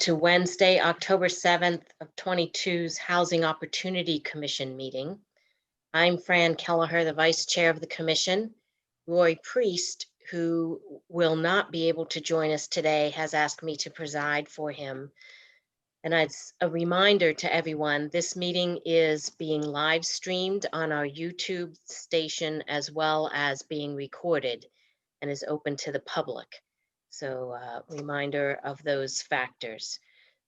to Wednesday, October 7th of 22's Housing Opportunity Commission meeting. I'm Fran Kelleher, the Vice Chair of the Commission. Roy Priest, who will not be able to join us today, has asked me to preside for him. And it's a reminder to everyone, this meeting is being live streamed on our YouTube station as well as being recorded and is open to the public. So reminder of those factors.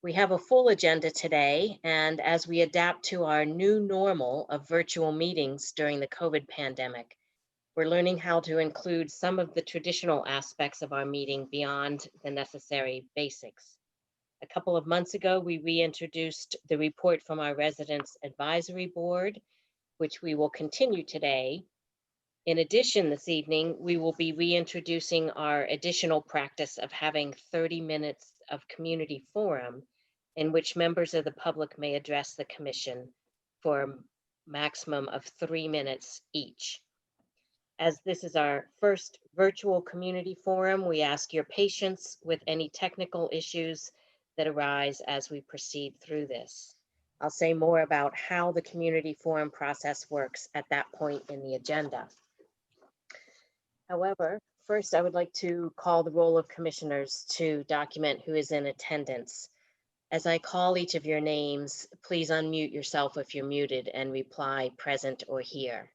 We have a full agenda today, and as we adapt to our new normal of virtual meetings during the COVID pandemic, we're learning how to include some of the traditional aspects of our meeting beyond the necessary basics. A couple of months ago, we reintroduced the report from our Residents Advisory Board, which we will continue today. In addition, this evening, we will be reintroducing our additional practice of having 30 minutes of community forum in which members of the public may address the commission for a maximum of 3 minutes each. As this is our first virtual community forum, we ask your patience with any technical issues that arise as we proceed through this. I'll say more about how the community forum process works at that point in the agenda. However, first I would like to call the roll of commissioners to document who is in attendance. As I call each of your names, please unmute yourself if you're muted and reply present or here.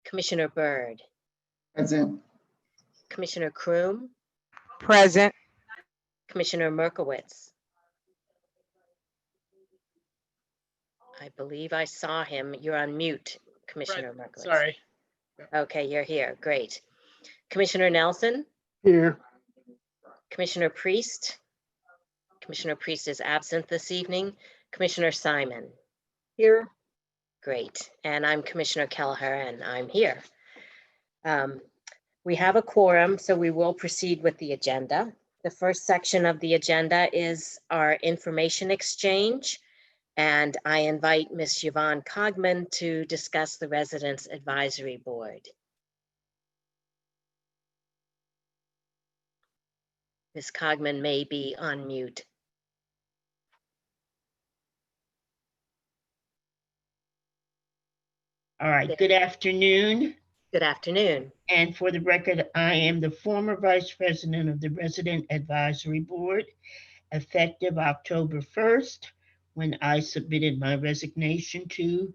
Commissioner Byrd. Present. Commissioner Kroom. Present. Commissioner Merkowitz. I believe I saw him. You're on mute, Commissioner Merkowitz. Sorry. Okay, you're here. Great. Commissioner Nelson. Here. Commissioner Priest. Commissioner Priest is absent this evening. Commissioner Simon. Here. Great. And I'm Commissioner Kelleher, and I'm here. We have a quorum, so we will proceed with the agenda. The first section of the agenda is our information exchange, and I invite Ms. Yvonne Cogman to discuss the Residents Advisory Board. Ms. Cogman may be on mute. All right, good afternoon. Good afternoon. And for the record, I am the former Vice President of the Resident Advisory Board, effective October 1st, when I submitted my resignation to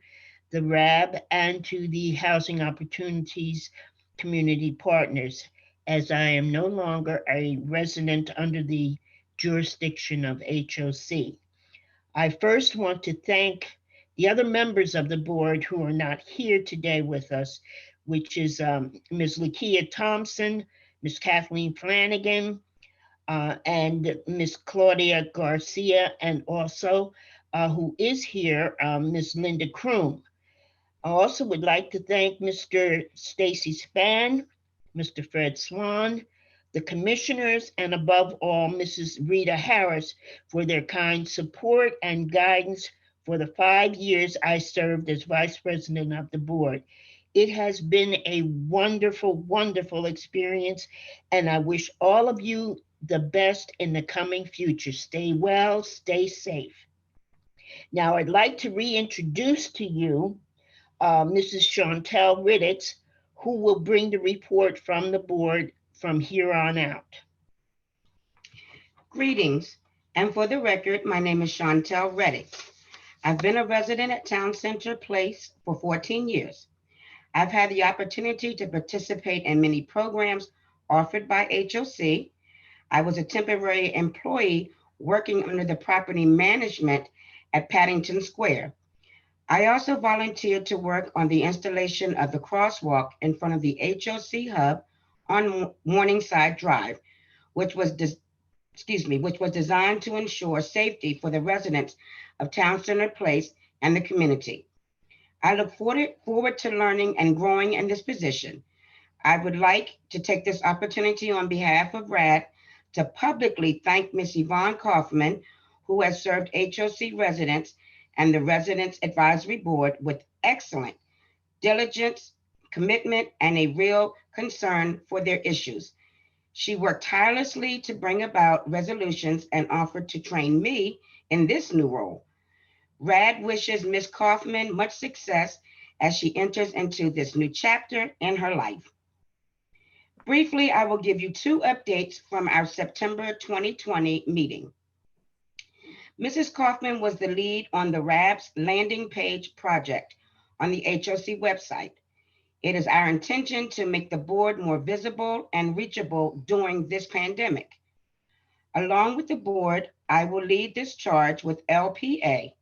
the RAB and to the Housing Opportunities Community Partners, as I am no longer a resident under the jurisdiction of HOC. I first want to thank the other members of the board who are not here today with us, which is Ms. Lakia Thompson, Ms. Kathleen Flanagan, and Ms. Claudia Garcia, and also who is here, Ms. Linda Kroom. I also would like to thank Mr. Stacy Spann, Mr. Fred Swan, the commissioners, and above all, Mrs. Rita Harris for their kind support and guidance for the 5 years I served as Vice President of the board. It has been a wonderful, wonderful experience, and I wish all of you the best in the coming future. Stay well, stay safe. Now, I'd like to reintroduce to you Mrs. Chantel Ridditz, who will bring the report from the board from here on out. Greetings, and for the record, my name is Chantel Ridditz. I've been a resident at Town Center Place for 14 years. I've had the opportunity to participate in many programs offered by HOC. I was a temporary employee working under the property management at Paddington Square. I also volunteered to work on the installation of the crosswalk in front of the HOC hub on Morningside Drive, which was designed to ensure safety for the residents of Town Center Place and the community. I look forward to learning and growing in this position. I would like to take this opportunity on behalf of RAD to publicly thank Ms. Yvonne Kaufman, who has served HOC residents and the Residents Advisory Board with excellent diligence, commitment, and a real concern for their issues. She worked tirelessly to bring about resolutions and offered to train me in this new role. RAD wishes Ms. Kaufman much success as she enters into this new chapter in her life. Briefly, I will give you 2 updates from our September 2020 meeting. Mrs. Kaufman was the lead on the RAB's landing page project on the HOC website. It is our intention to make the board more visible and reachable during this pandemic. Along with the board, I will lead this charge with LPA.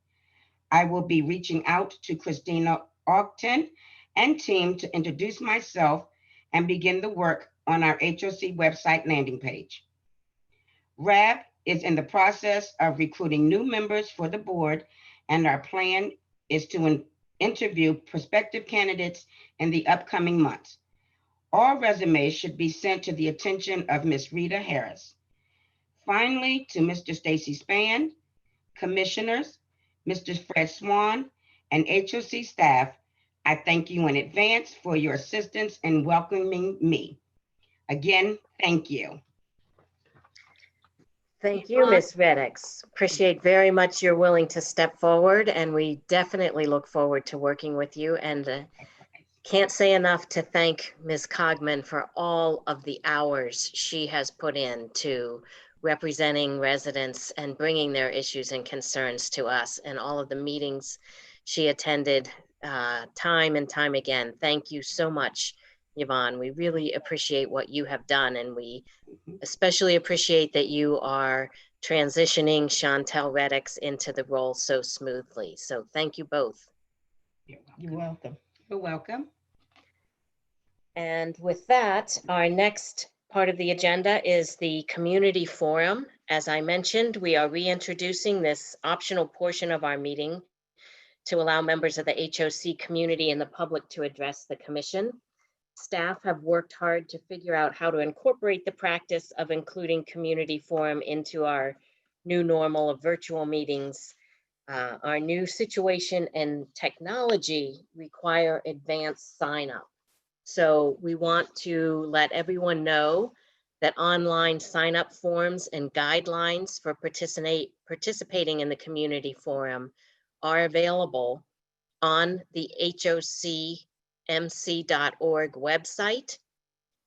I will be reaching out to Christina Ogden and team to introduce myself and begin the work on our HOC website landing page. RAB is in the process of recruiting new members for the board, and our plan is to interview prospective candidates in the upcoming months. All resumes should be sent to the attention of Ms. Rita Harris. Finally, to Mr. Stacy Spann, commissioners, Mr. Fred Swan, and HOC staff, I thank you in advance for your assistance in welcoming me. Again, thank you. Thank you, Ms. Reddix. Appreciate very much you're willing to step forward, and we definitely look forward to working with you. And can't say enough to thank Ms. Cogman for all of the hours she has put in to representing residents and bringing their issues and concerns to us, and all of the meetings she attended time and time again. Thank you so much, Yvonne. We really appreciate what you have done, and we especially appreciate that you are transitioning Chantel Reddix into the role so smoothly. So thank you both. You're welcome. You're welcome. And with that, our next part of the agenda is the community forum. As I mentioned, we are reintroducing this optional portion of our meeting to allow members of the HOC community and the public to address the commission. Staff have worked hard to figure out how to incorporate the practice of including community forum into our new normal of virtual meetings. Our new situation and technology require advanced sign up. So we want to let everyone know that online sign up forms and guidelines for participating in the community forum are available on the HOCMC.org website.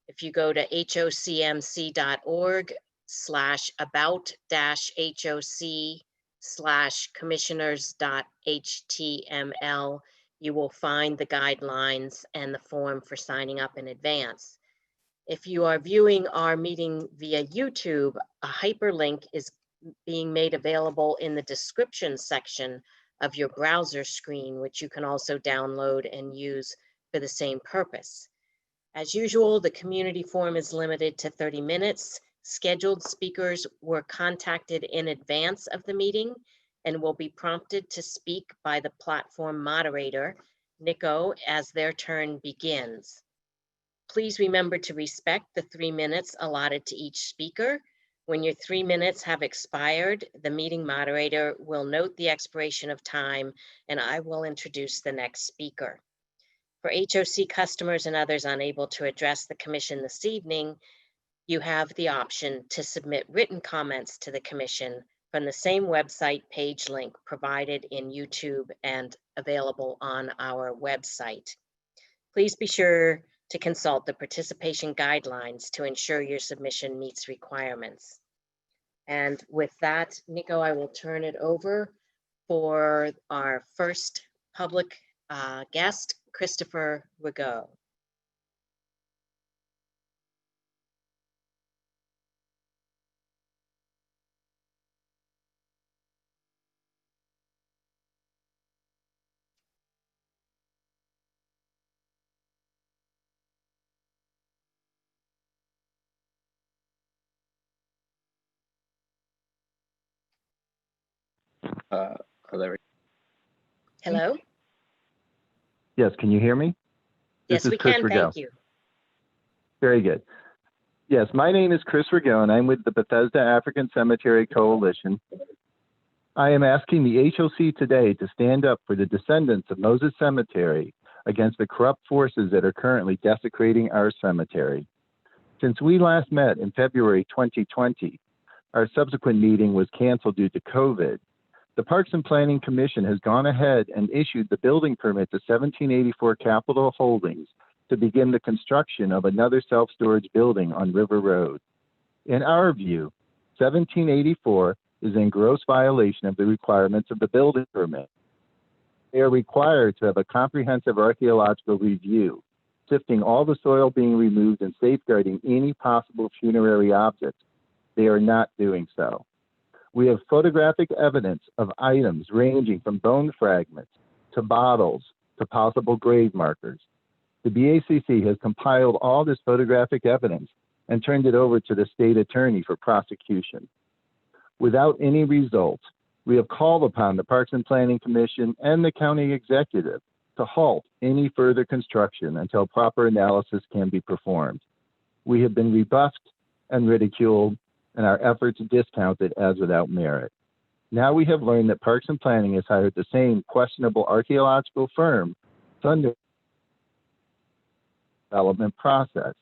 If you go to hocmc.org/about-hoc/commissioners.html, you will find the guidelines and the form for signing up in advance. If you are viewing our meeting via YouTube, a hyperlink is being made available in the description section of your browser screen, which you can also download and use for the same purpose. As usual, the community forum is limited to 30 minutes. Scheduled speakers were contacted in advance of the meeting and will be prompted to speak by the platform moderator, Nico, as their turn begins. Please remember to respect the 3 minutes allotted to each speaker. When your 3 minutes have expired, the meeting moderator will note the expiration of time and I will introduce the next speaker. For HOC customers and others unable to address the commission this evening, you have the option to submit written comments to the commission from the same website page link provided in YouTube and available on our website. Please be sure to consult the participation guidelines to ensure your submission meets requirements. And with that, Nico, I will turn it over for our first public guest, Christopher Rigaud. Hello? Yes, can you hear me? Yes, we can, thank you. Very good. Yes, my name is Chris Rigaud, and I'm with the Bethesda African Cemetery Coalition. I am asking the HOC today to stand up for the descendants of Moses Cemetery against the corrupt forces that are currently desecrating our cemetery. Since we last met in February 2020, our subsequent meeting was canceled due to COVID. The Parks and Planning Commission has gone ahead and issued the building permit to 1784 Capitol Holdings to begin the construction of another self-storage building on River Road. In our view, 1784 is in gross violation of the requirements of the building permit. They are required to have a comprehensive archaeological review, sifting all the soil being removed and safeguarding any possible funerary objects. They are not doing so. We have photographic evidence of items ranging from bone fragments to bottles to possible grave markers. The BACC has compiled all this photographic evidence and turned it over to the state attorney for prosecution. Without any results, we have called upon the Parks and Planning Commission and the county executive to halt any further construction until proper analysis can be performed. We have been rebuffed and ridiculed, and our efforts discounted as without merit. Now we have learned that Parks and Planning has hired the same questionable archaeological firm under development process,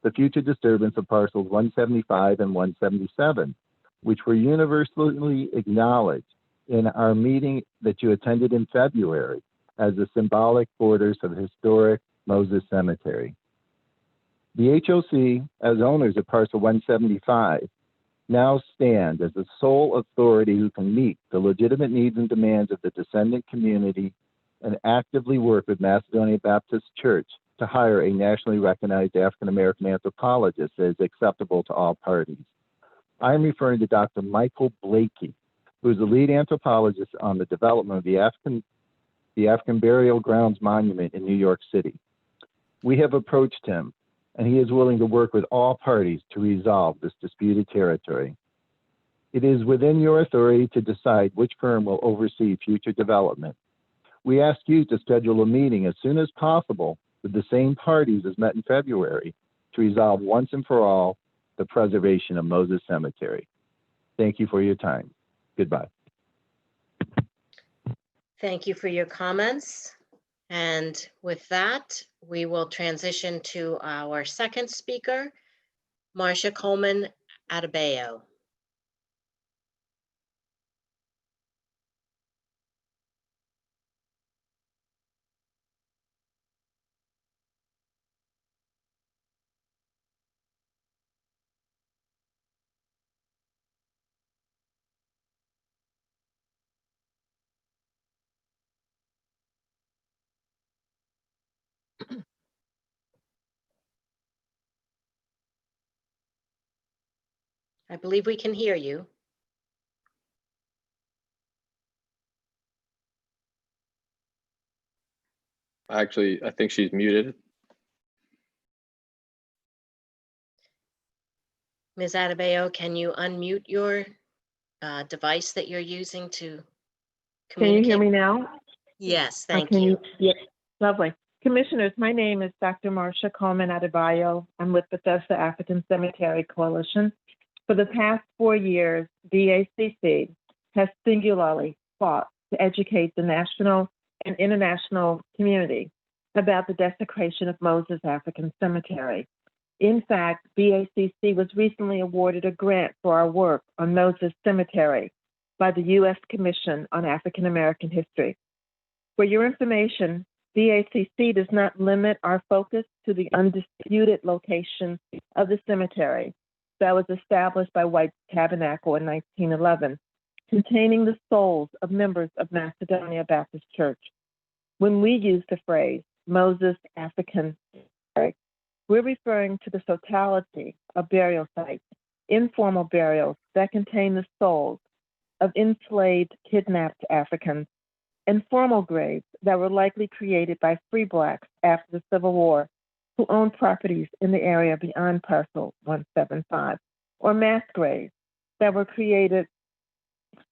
the future disturbance of parcels 175 and 177, which were universally acknowledged in our meeting that you attended in February as the symbolic borders of historic Moses Cemetery. The HOC, as owners of parcel 175, now stand as the sole authority who can meet the legitimate needs and demands of the descendant community and actively work with Macedonia Baptist Church to hire a nationally recognized African-American anthropologist that is acceptable to all parties. I am referring to Dr. Michael Blakey, who is the lead anthropologist on the development of the African Burial Grounds Monument in New York City. We have approached him, and he is willing to work with all parties to resolve this disputed territory. It is within your authority to decide which firm will oversee future development. We ask you to schedule a meeting as soon as possible with the same parties as met in February to resolve once and for all the preservation of Moses Cemetery. Thank you for your time. Goodbye. Thank you for your comments. And with that, we will transition to our second speaker, Marcia Coleman Adebayo. I believe we can hear you. Actually, I think she's muted. Ms. Adebayo, can you unmute your device that you're using to Can you communicate? hear me now? Yes, thank Can you. Yes, lovely. Commissioners, my name is Dr. Marcia Coleman Adebayo. I'm with Bethesda African Cemetery Coalition. For the past 4 years, BACC has singularly fought to educate the national and international community about the desecration of Moses African Cemetery. In fact, BACC was recently awarded a grant for our work on Moses Cemetery by the U.S. Commission on African American History. For your information, BACC does not limit our focus to the undisputed location of the cemetery that was established by White Tabernacle in 1911, containing the souls of members of Macedonia Baptist Church. When we use the phrase Moses African Cemetery, we're referring to the totality of burial sites, informal burials that contain the souls of enslaved, kidnapped Africans, and formal graves that were likely created by free Blacks after the Civil War who owned properties in the area beyond parcel 175, or mass graves that were created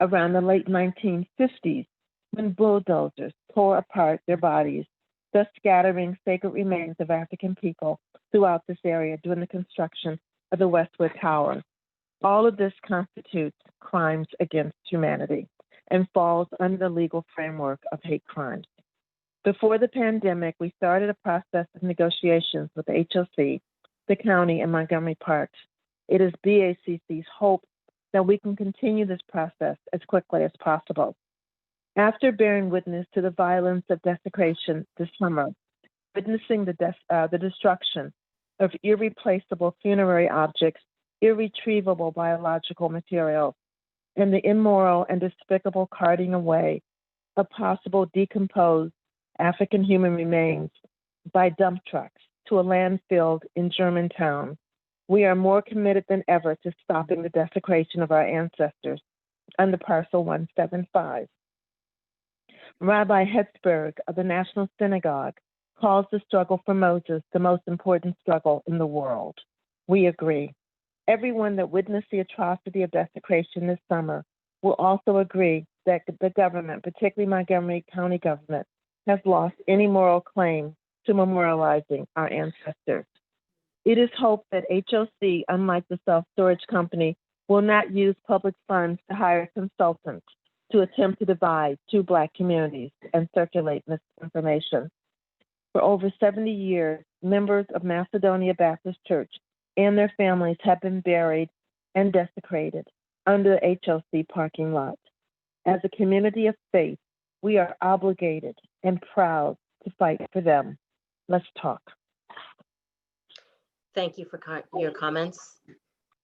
around the late 1950s when bulldozers tore apart their bodies, thus scattering sacred remains of African people throughout this area during the construction of the Westwood Tower. All of this constitutes crimes against humanity and falls under the legal framework of hate crimes. Before the pandemic, we started a process of negotiations with the HOC the county, and Montgomery Park. It is BACC's hope that we can continue this process as quickly as possible. After bearing witness to the violence of desecration this summer, witnessing the destruction of irreplaceable funerary objects, irretrievable biological materials, and the immoral and despicable carting away of possible decomposed African human remains by dump trucks to a landfill in Germantown, we are more committed than ever to stopping the desecration of our ancestors under Parcel 175. Rabbi Hetzberg of the National Synagogue calls the struggle for Moses the most important struggle in the world. We agree. Everyone that witnessed the atrocity of desecration this summer will also agree that the government, particularly Montgomery County government, has lost any moral claim to memorializing our ancestors. It is hoped that HOC, unlike the self-storage company, will not use public funds to hire consultants to attempt to divide two Black communities and circulate misinformation. For over 70 years, members of Macedonia Baptist Church and their families have been buried and desecrated under the HOC parking lot. As a community of faith, we are obligated and proud to fight for them. Let's talk. Thank you for your comments.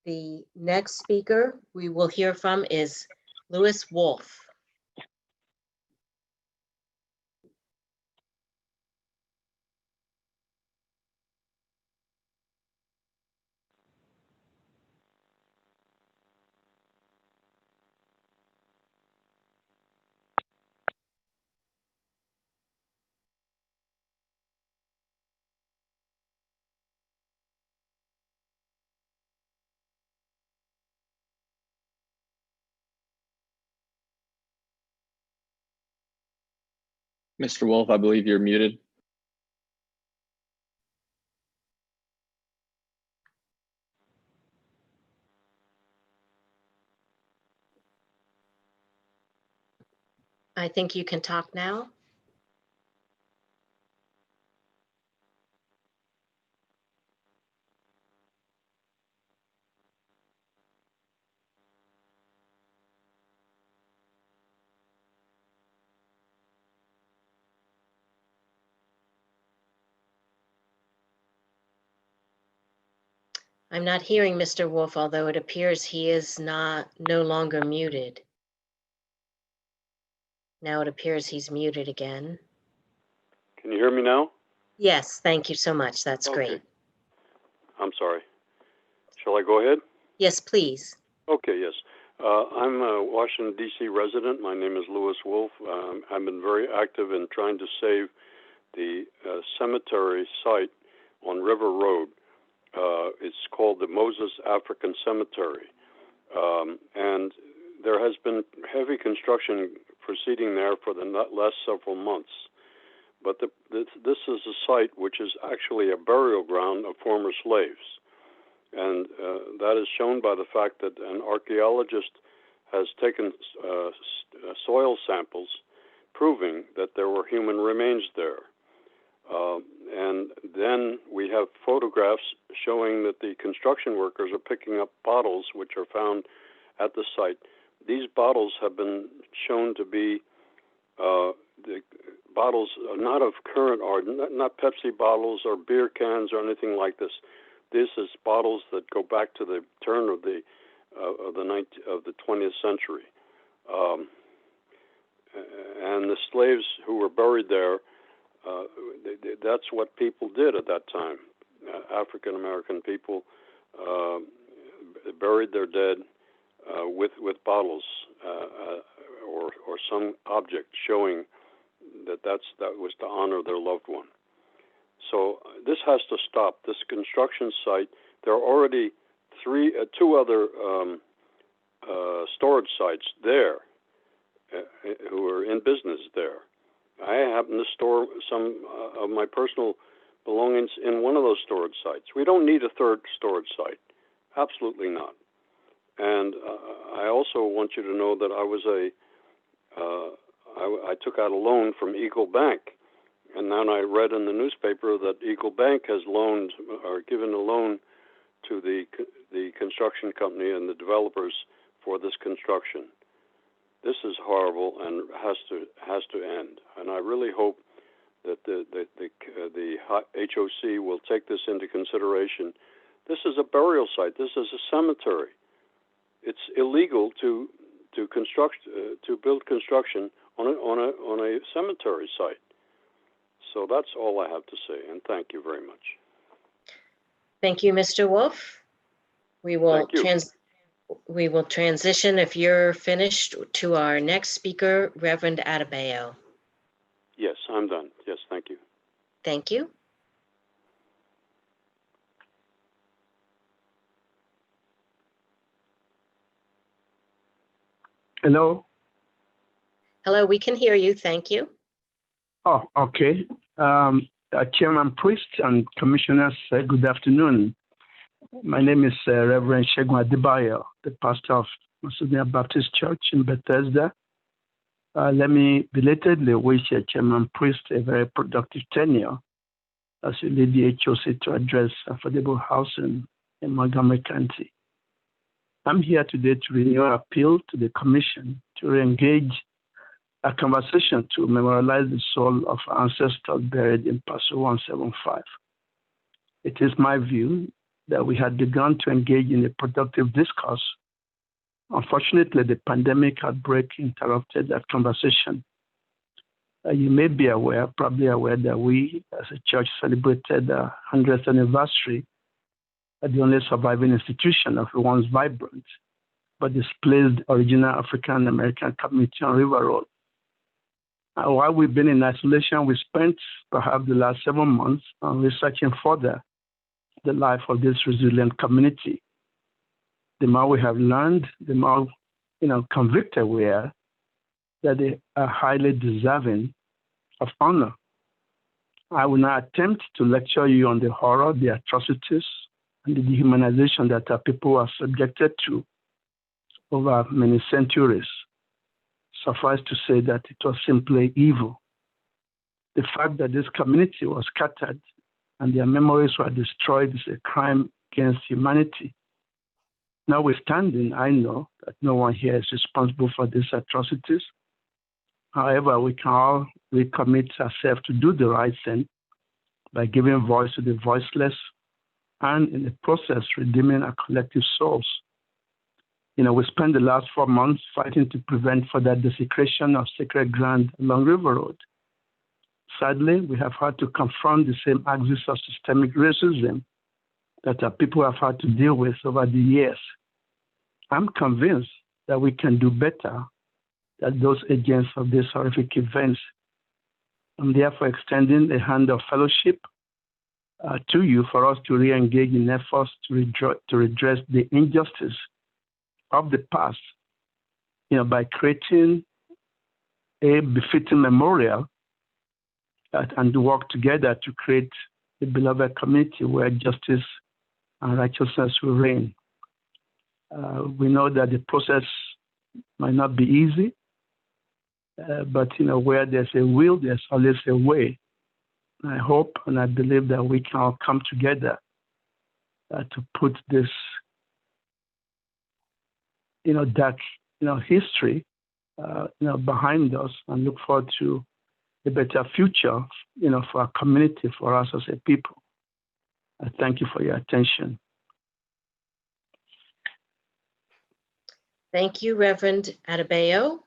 The next speaker we will hear from is Louis Wolf. Mr. Wolf, I believe you're muted. I think you can talk now. I'm not hearing Mr. Wolf, although it appears he is no longer muted. Now it appears he's muted again. Can you hear me now? Yes, thank you so much. That's Okay. great. I'm sorry. Shall I go ahead? Yes, please. Okay, yes. I'm a Washington, D.C. resident. My name is Louis Wolf. I've been very active in trying to save the cemetery site on River Road. It's called the Moses African Cemetery. And there has been heavy construction proceeding there for the last several months. But this is a site which is actually a burial ground of former slaves. And that is shown by the fact that an archaeologist has taken soil samples proving that there were human remains there. And then we have photographs showing that the construction workers are picking up bottles which are found at the site. These bottles have been shown to be the bottles not of current art, not Pepsi bottles or beer cans or anything like this. This is bottles that go back to the turn of the 20th century, and the slaves who were buried there. That's what people did at that time. African American people buried their dead with bottles or some object showing that was to honor their loved one. So this has to stop. This construction site. There are already two other storage sites there who are in business there. I happen to store some of my personal belongings in one of those storage sites. We don't need a third storage site. Absolutely not. And I also want you to know that I took out a loan from Eagle Bank And then I read in the newspaper that Eagle Bank has loaned or given a loan to the construction company and the developers for this construction. This is horrible and has to end. And I really hope that the HOC will take this into consideration. This is a burial site. This is a cemetery. It's illegal to build construction on a cemetery site. So that's all I have to say, and thank you very much. Thank you, Mr. Wolf. We will Thank you. transition, if you're finished, to our next speaker, Reverend Adebayo. Yes, I'm done. Yes, thank you. Thank you. Hello. Hello, we can hear you. Thank you. Oh, okay. Chairman Priest and Commissioners, good afternoon. My name is Reverend Shegun Adebayo, the pastor of Macedonia Baptist Church in Bethesda. Let me belatedly wish Chairman Priest a very productive tenure as you lead the HOC to address affordable housing in Montgomery County. I'm here today to renew our appeal to the Commission to re-engage a conversation to memorialize the soul of our ancestors buried in Parcel 175. It is my view that we had begun to engage in a productive discourse. Unfortunately, the pandemic outbreak interrupted that conversation. You may be aware, probably aware, that we as a church celebrated the 100th anniversary of the only surviving institution of a once vibrant but displaced original African American community on River Road. While we've been in isolation, we spent perhaps the last 7 months on researching further the life of this resilient community. The more we have learned, the more convicted we are that they are highly deserving of honor. I will now attempt to lecture you on the horror, the atrocities, and the dehumanization that our people are subjected to over many centuries. Suffice to say that it was simply evil. The fact that this community was scattered and their memories were destroyed is a crime against humanity. Notwithstanding, I know that no one here is responsible for these atrocities. However, we can all recommit ourselves to do the right thing by giving voice to the voiceless and in the process redeeming our collective souls. We spent the last 4 months fighting to prevent further desecration of sacred ground along River Road. Sadly, we have had to confront the same axis of systemic racism that our people have had to deal with over the years. I'm convinced that we can do better than those agents of these horrific events. I'm therefore extending a hand of fellowship to you for us to re-engage in efforts to redress the injustice of the past, by creating a befitting memorial and work together to create a beloved community where justice and righteousness will reign. We know that the process might not be easy, but where there's a will, there's always a way. I hope and I believe that we can all come together to put this dark history behind us and look forward to a better future for our community, for us as a people. I thank you for your attention. Thank you, Reverend Adebayo.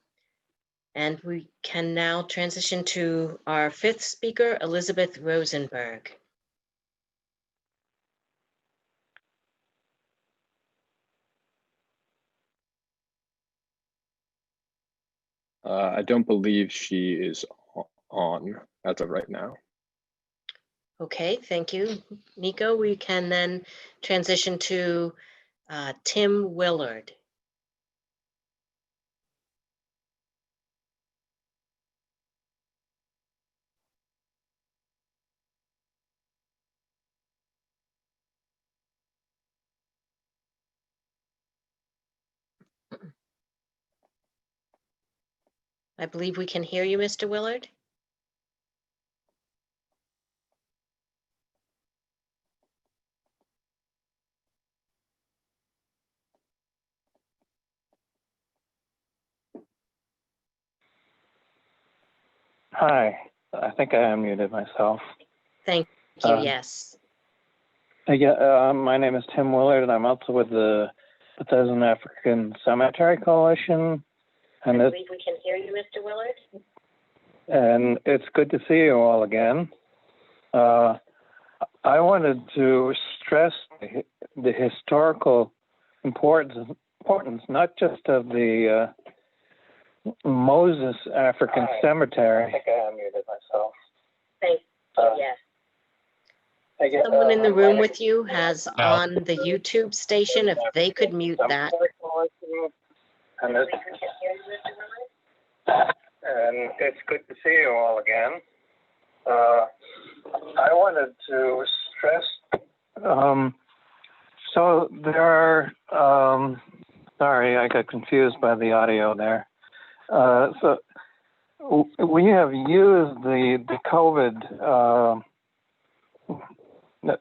And we can now transition to our fifth speaker, Elizabeth Rosenberg. I don't believe she is on as of right now. Okay, thank you, Nico. We can then transition to Tim Willard. I believe we can hear you, Mr. Willard. Hi, I think I unmuted myself. Thank you, Um, yes. My name is Tim Willard, and I'm also with the Bethesda African Cemetery Coalition. I And believe we can hear you, Mr. Willard. it's good to see you all again. I wanted to stress the historical importance not just of the Moses African Cemetery. I think I unmuted myself. Thank you, yes. Someone in the room with you has on the YouTube station, if they could mute that. And it's good to see you all again. I wanted to stress, so there are, sorry, I got confused by the audio there. So we have used the COVID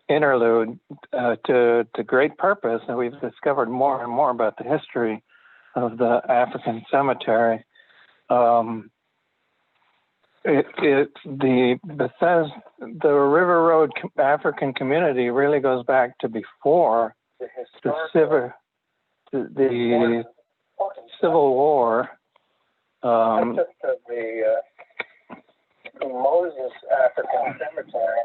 interlude to great purpose, and we've discovered more and more about the history of the African cemetery. The River Road African community really goes back to before the Civil War. The Moses African Cemetery.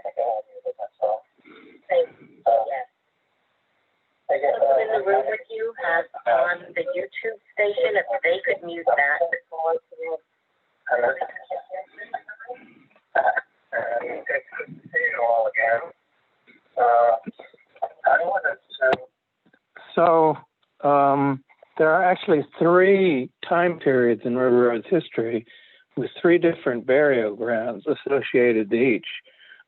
Someone in the room with you has on the YouTube station, if they could mute that. And it's good to see you all again. I wanted to. So there are actually 3 time periods in River Road's history with 3 different burial grounds associated to each: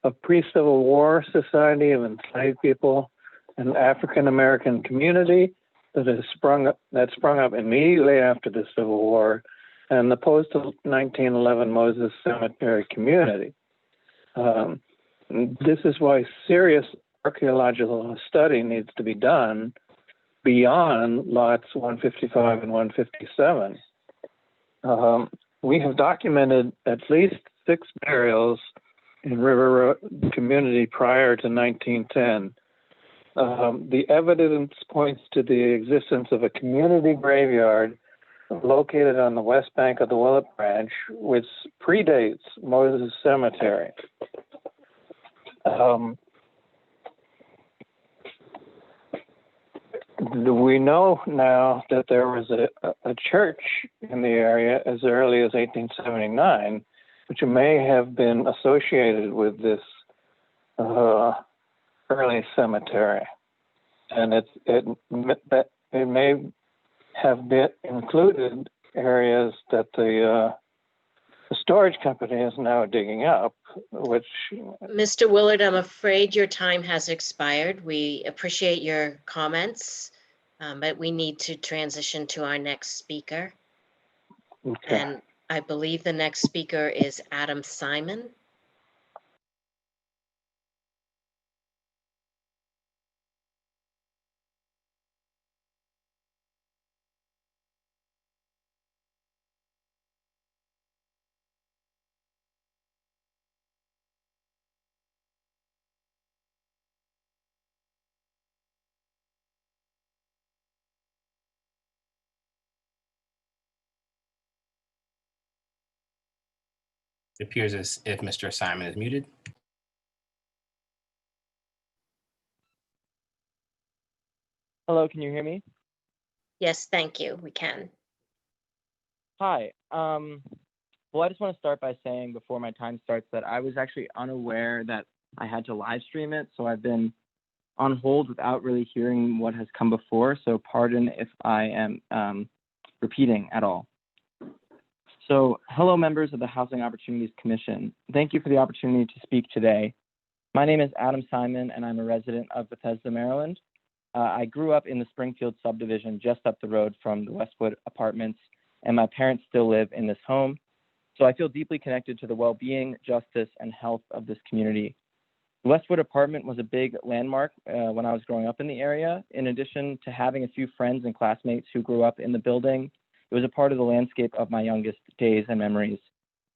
a pre-Civil War society of enslaved people, an African American community that sprung up immediately after the Civil War, and the post-1911 Moses Cemetery community. This is why serious archaeological study needs to be done beyond lots 155 and 157. We have documented at least 6 burials in River Road community prior to 1910. The evidence points to the existence of a community graveyard located on the west bank of the Willett Branch, which predates Moses Cemetery. We know now that there was a church in the area as early as 1879, which may have been associated with this early cemetery, and it may have been included areas that the storage company is now digging up, which... Mr. Willard, I'm afraid your time has expired. We appreciate your comments, but we need to transition to our next speaker. Okay. And I believe the next speaker is Adam Simon. It appears as if Mr. Simon is muted. Hello, can you hear me? Yes, thank you. We can. Hi. Well, I just want to start by saying before my time starts that I was actually unaware that I had to live stream it, so I've been on hold without really hearing what has come before, so pardon if I am repeating at all. So, hello members of the Housing Opportunities Commission. Thank you for the opportunity to speak today. My name is Adam Simon, and I'm a resident of Bethesda, Maryland. I grew up in the Springfield subdivision just up the road from the Westwood Apartments, and my parents still live in this home. So I feel deeply connected to the well-being, justice, and health of this community. The Westwood Apartment was a big landmark when I was growing up in the area. In addition to having a few friends and classmates who grew up in the building, it was a part of the landscape of my youngest days and memories.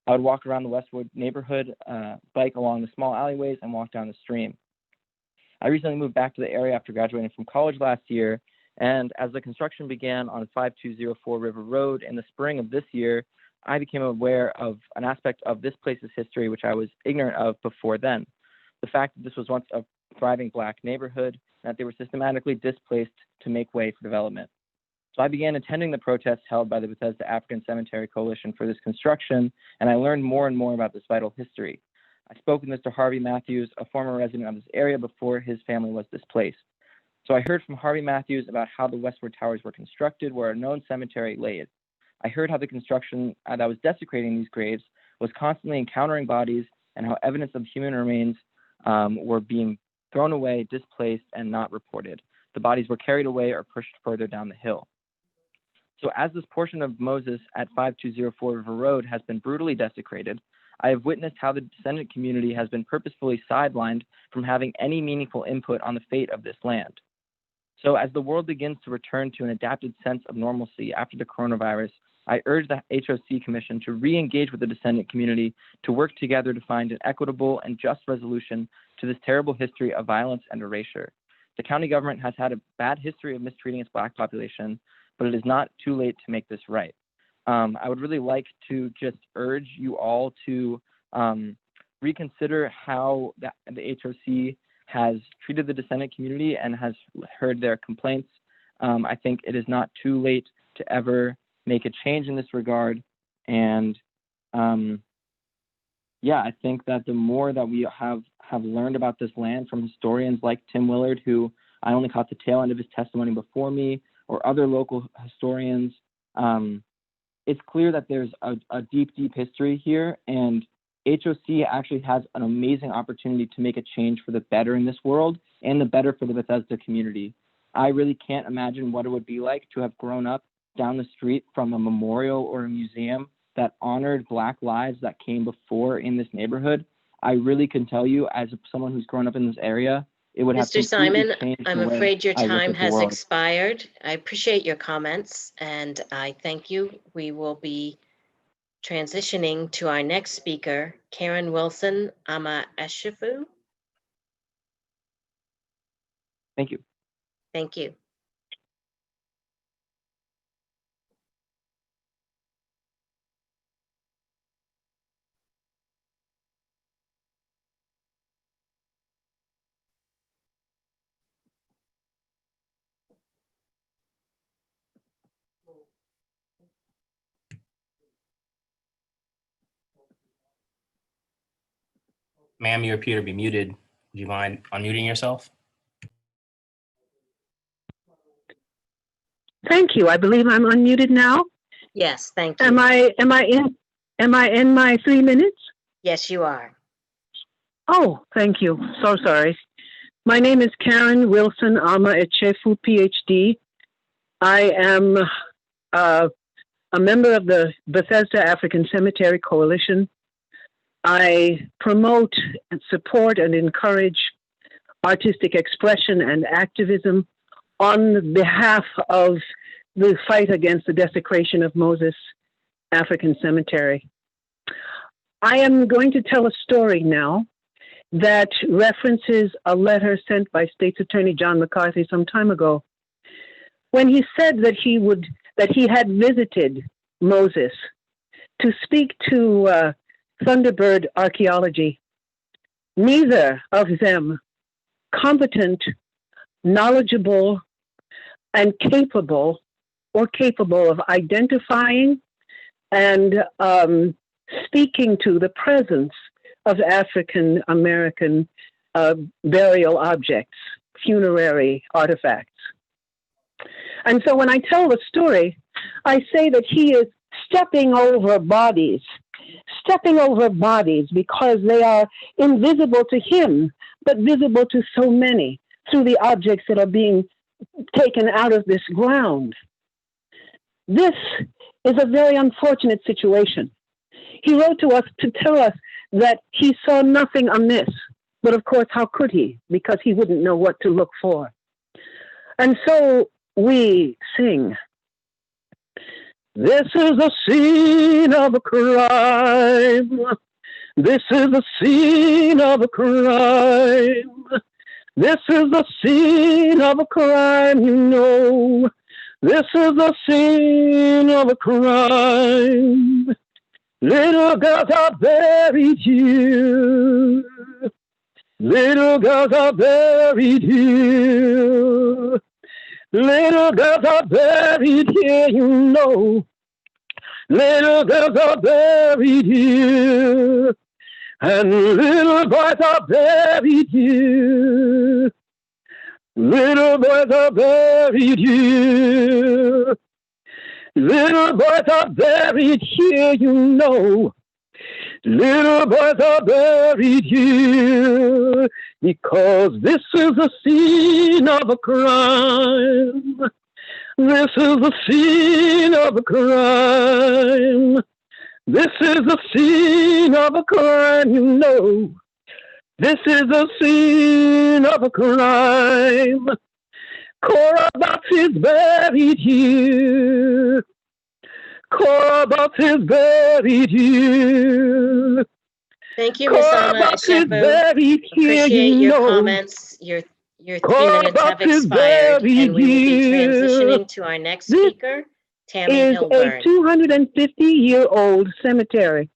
I would walk around the Westwood neighborhood, bike along the small alleyways, and walk down the stream. I recently moved back to the area after graduating from college last year, and as the construction began on 5204 River Road in the spring of this year, I became aware of an aspect of this place's history which I was ignorant of before then. The fact that this was once a thriving Black neighborhood, and that they were systematically displaced to make way for development. So I began attending the protests held by the Bethesda African Cemetery Coalition for this construction, and I learned more and more about this vital history. I spoke with Mr. Harvey Matthews, a former resident of this area before his family was displaced. So I heard from Harvey Matthews about how the Westwood Towers were constructed where a known cemetery lay. I heard how the construction that was desecrating these graves was constantly encountering bodies and how evidence of human remains were being thrown away, displaced, and not reported. The bodies were carried away or pushed further down the hill. So as this portion of Moses at 5204 River Road has been brutally desecrated, I have witnessed how the descendant community has been purposefully sidelined from having any meaningful input on the fate of this land. So as the world begins to return to an adapted sense of normalcy after the coronavirus, I urge the HOC Commission to re-engage with the descendant community to work together to find an equitable and just resolution to this terrible history of violence and erasure. The county government has had a bad history of mistreating its Black population, but it is not too late to make this right. I would really like to just urge you all to reconsider how the HOC has treated the descendant community and has heard their complaints. I think it is not too late to ever make a change in this regard. And yeah, I think that the more that we have learned about this land from historians like Tim Willard, who I only caught the tail end of his testimony before me, or other local historians, it's clear that there's a deep, deep history here, and HOC actually has an amazing opportunity to make a change for the better in this world and the better for the Bethesda community. I really can't imagine what it would be like to have grown up down the street from a memorial or a museum that honored Black lives that came before in this neighborhood. I really can tell you, as someone who's grown up in this area, it would have Mr. Simon, changed I'm the way afraid your I look time at the has world. expired. I appreciate your comments and I thank you. We will be transitioning to our next speaker, Karen Wilson Ama Eshifu. Thank you. Thank you. Ma'am, you appear to be muted. Would you mind unmuting yourself? Thank you. I believe I'm unmuted now. Yes, thank you. Am I in my 3 minutes? Yes, you are. Oh, thank you. So sorry. My name is Karen Wilson Ama Echefu, PhD. I am a member of the Bethesda African Cemetery Coalition. I promote and support and encourage artistic expression and activism on behalf of the fight against the desecration of Moses African Cemetery. I am going to tell a story now that references a letter sent by State's Attorney John McCarthy some time ago, when he said that he had visited Moses to speak to Thunderbird Archaeology. Neither of them competent, knowledgeable, and capable of identifying and speaking to the presence of African American burial objects, funerary artifacts. And so when I tell the story, I say that he is stepping over bodies because they are invisible to him, but visible to so many through the objects that are being taken out of this ground. This is a very unfortunate situation. He wrote to us to tell us that he saw nothing amiss, but of course, how could he? Because he wouldn't know what to look for. And so we sing. This is the scene of a crime. This is the scene of a crime. This is the scene of a crime, you know. This is the scene of a crime. Little girls are buried here. Little girls are buried here. Little girls are buried here, you know. Little girls are buried here. And little boys are buried here. Little boys are buried here. Little boys are buried here, you know. Little boys are buried here. Because this is the scene of a crime. This is the scene of a crime. This is the scene of a crime, you know. This is the scene of a crime. Cora Box is buried here. Cora Box is buried here. Thank you, Ms. Cora Alma Box is Eshefu. buried here, Appreciate you your know. comments. Your 3 Cora minutes have Box is expired, buried and we will be here. transitioning to our next This speaker, Tammy is a Hilburn. 250-year-old cemetery.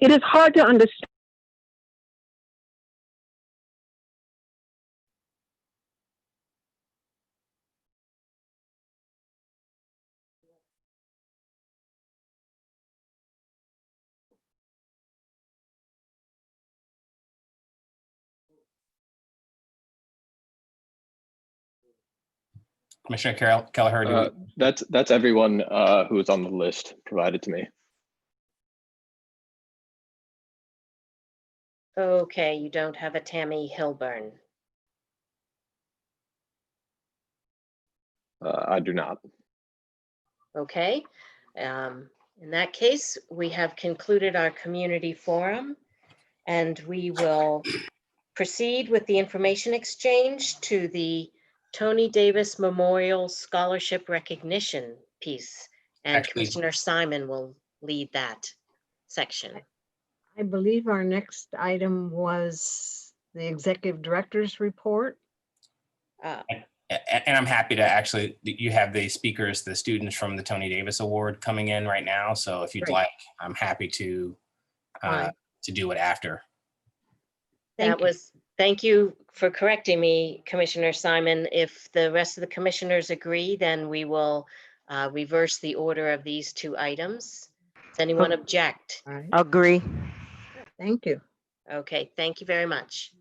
It is hard to understand. Commissioner Kelleher, do we, That's everyone who is on the list provided to me. Okay, you don't have a Tammy Hilburn. I do not. Okay. In that case, we have concluded our community forum, and we will proceed with the information exchange to the Tony Davis Memorial Scholarship Recognition piece. And Actually- Commissioner Simon will lead that section. I believe our next item was the executive director's report. and I'm happy to actually, you have the speakers, the students from the Tony Davis Award coming in right now. So if you'd Great. like, I'm happy to do it after. Thank you for correcting me, Commissioner Simon. If the rest of the commissioners agree, then we will reverse the order of these 2 items. Does anyone object? All right, Agree. thank you. Okay, thank you very much.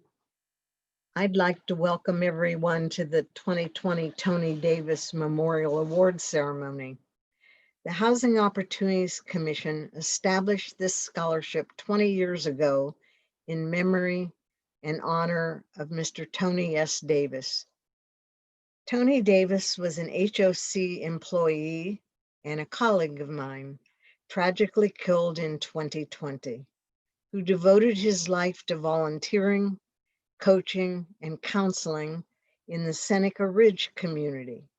I'd like to welcome everyone to the 2020 Tony Davis Memorial Award Ceremony. The Housing Opportunities Commission established this scholarship 20 years ago in memory and honor of Mr. Tony S. Davis. Tony Davis was an HOC employee and a colleague of mine, tragically killed in 2020, who devoted his life to volunteering, coaching, and counseling in the Seneca Ridge community.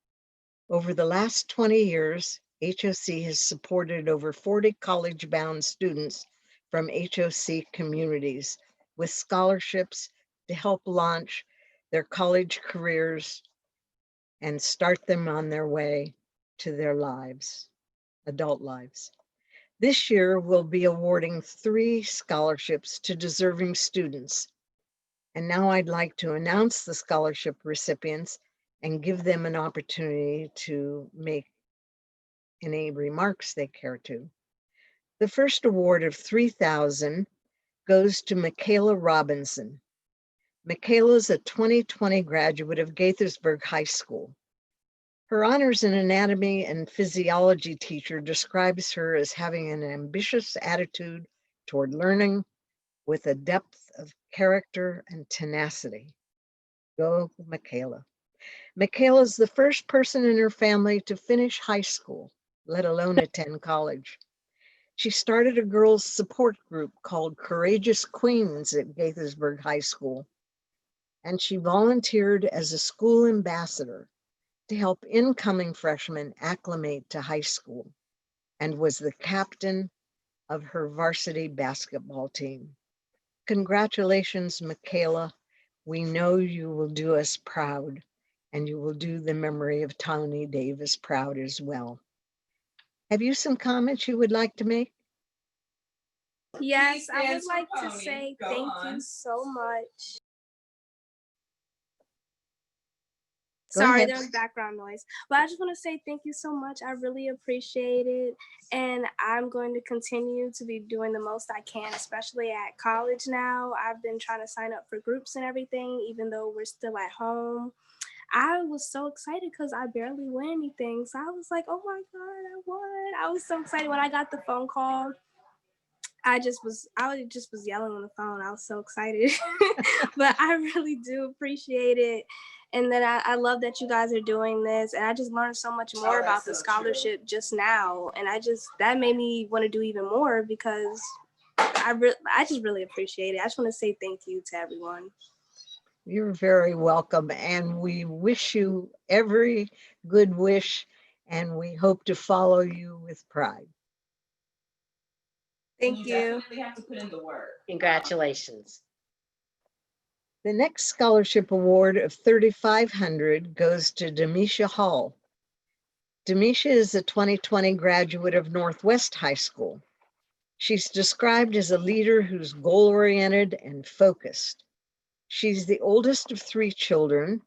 Over the last 20 years, HOC has supported over 40 college-bound students from HOC communities with scholarships to help launch their college careers and start them on their way to their lives, adult lives. This year, we'll be awarding 3 scholarships to deserving students. And now I'd like to announce the scholarship recipients and give them an opportunity to make any remarks they care to. The first award of $3,000 goes to Michaela Robinson. Michaela is a 2020 graduate of Gaithersburg High School. Her honors in anatomy and physiology teacher describes her as having an ambitious attitude toward learning with a depth of character and tenacity. Go, Michaela. Michaela is the first person in her family to finish high school, let alone attend college. She started a girls' support group called Courageous Queens at Gaithersburg High School, and she volunteered as a school ambassador to help incoming freshmen acclimate to high school. and was the captain of her varsity basketball team. Congratulations, Michaela. We know you will do us proud, and you will do the memory of Tony Davis proud as well. Have you some comments you would like to make? Yes, I would like to say thank you so much. Go Sorry, ahead. there was background noise. But I just want to say thank you so much. I really appreciate it. And I'm going to continue to be doing the most I can, especially at college now. I've been trying to sign up for groups and everything, even though we're still at home. I was so excited because I barely win anything. So I was like, oh my God, I won. I was so excited when I got the phone call. I just was yelling on the phone. I was so excited, but I really do appreciate it. And then I love that you guys are doing this. And I just learned so much more about the scholarship just now. And that made me want to do even more because I just really appreciate it. I just want to say thank you to everyone. You're very welcome. And we wish you every good wish, and we hope to follow you with pride. Thank you. Definitely have to put in the work. Congratulations. The next scholarship award of $3,500 goes to Dimisha Hall. Dimisha is a 2020 graduate of Northwest High School. She's described as a leader who's goal-oriented and focused. She's the oldest of 3 children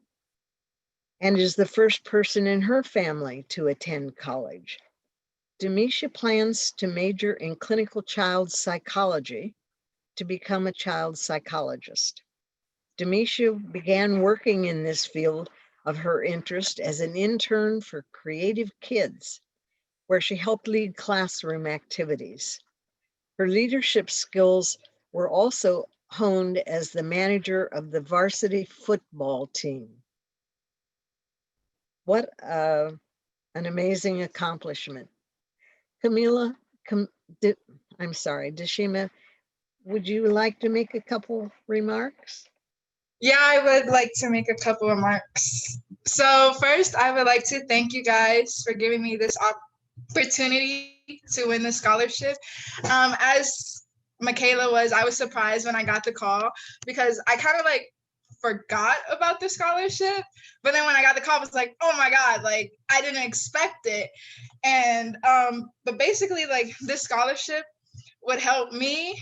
and is the first person in her family to attend college. Dimisha plans to major in clinical child psychology to become a child psychologist. Dimisha began working in this field of her interest as an intern for Creative Kids, where she helped lead classroom activities. Her leadership skills were also honed as the manager of the varsity football team. What an amazing accomplishment. Dishima, would you like to make a couple remarks? Yeah, I would like to make a couple remarks. So first, I would like to thank you guys for giving me this opportunity to win the scholarship. As Michaela I was surprised when I got the call because I kind of forgot about the scholarship. But then when I got the call, I was like, oh my God, I didn't expect it. And but basically this scholarship would help me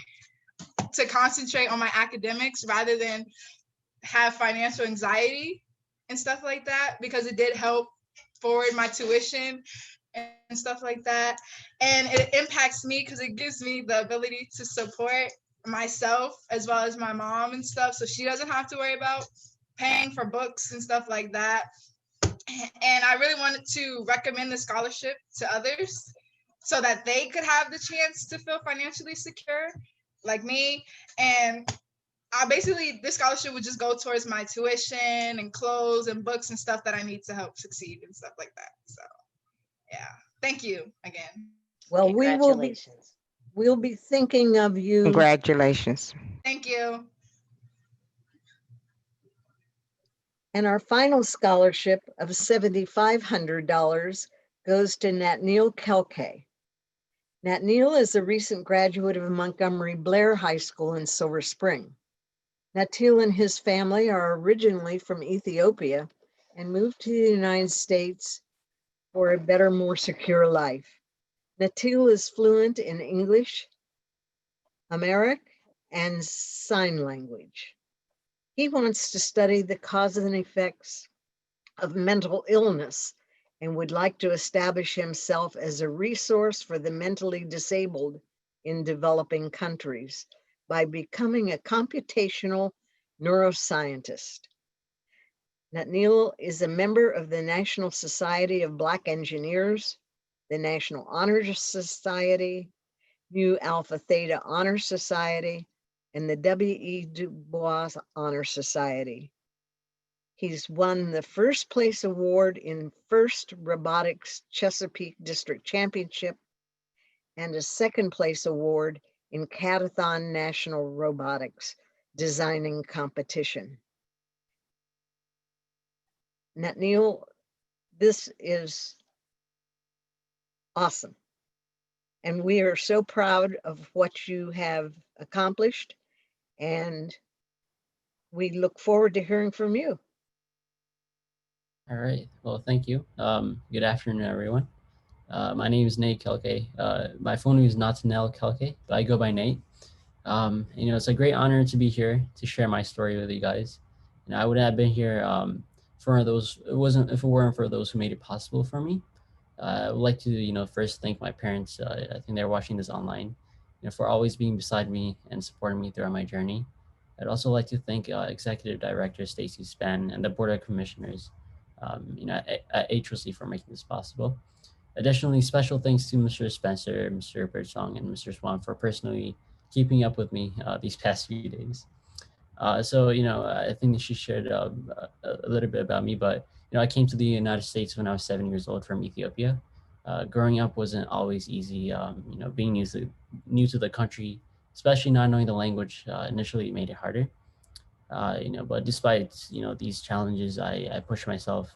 to concentrate on my academics rather than have financial anxiety and stuff like that, because it did help forward my tuition and stuff like that. And it impacts me because it gives me the ability to support myself as well as my mom and stuff, so she doesn't have to worry about paying for books and stuff like that. And I really wanted to recommend the scholarship to others so that they could have the chance to feel financially secure like me. And basically this scholarship would just go towards my tuition and clothes and books and stuff that I need to help succeed and stuff like that. So yeah, thank you again. Well, we'll be thinking of you. Congratulations. Thank you. And our final scholarship of $7,500 goes to Natneil Kelke. Natneil is a recent graduate of Montgomery Blair High School in Silver Spring. Natneil and his family are originally from Ethiopia and moved to the United States for a better, more secure life. Natneil is fluent in English, Amharic, and sign language. He wants to study the causes and effects of mental illness and would like to establish himself as a resource for the mentally disabled in developing countries by becoming a computational neuroscientist. Natneil is a member of the National Society of Black Engineers, the National Honor Society, Nu Alpha Theta Honor Society, and the W.E. Du Bois Honor Society. He's won the first place award in FIRST Robotics Chesapeake District Championship and a second place award in Catathon National Robotics Designing Competition. Natneil, this is awesome. And we are so proud of what you have accomplished. And we look forward to hearing from you. All right. Well, thank you. Good afternoon, everyone. My name is Nate Kelke. My full name is Nathaniel Kelke, but I go by Nate. It's a great honor to be here to share my story with you guys. And I would have been here for those. If it weren't for those who made it possible for me. I would like to, first thank my parents. I think they're watching this online, for always being beside me and supporting me throughout my journey. I'd also like to thank Executive Director Stacy Spann and the Board of Commissioners, at HOC for making this possible. Additionally, special thanks to Mr. Spencer, Mr. Birdsong, and Mr. Swan for personally keeping up with me these past few days. I think she shared a little bit about me, but I came to the United States when I was 7 years old from Ethiopia. Growing up wasn't always easy. Being new to the country, especially not knowing the language, initially made it harder. But despite these challenges, I pushed myself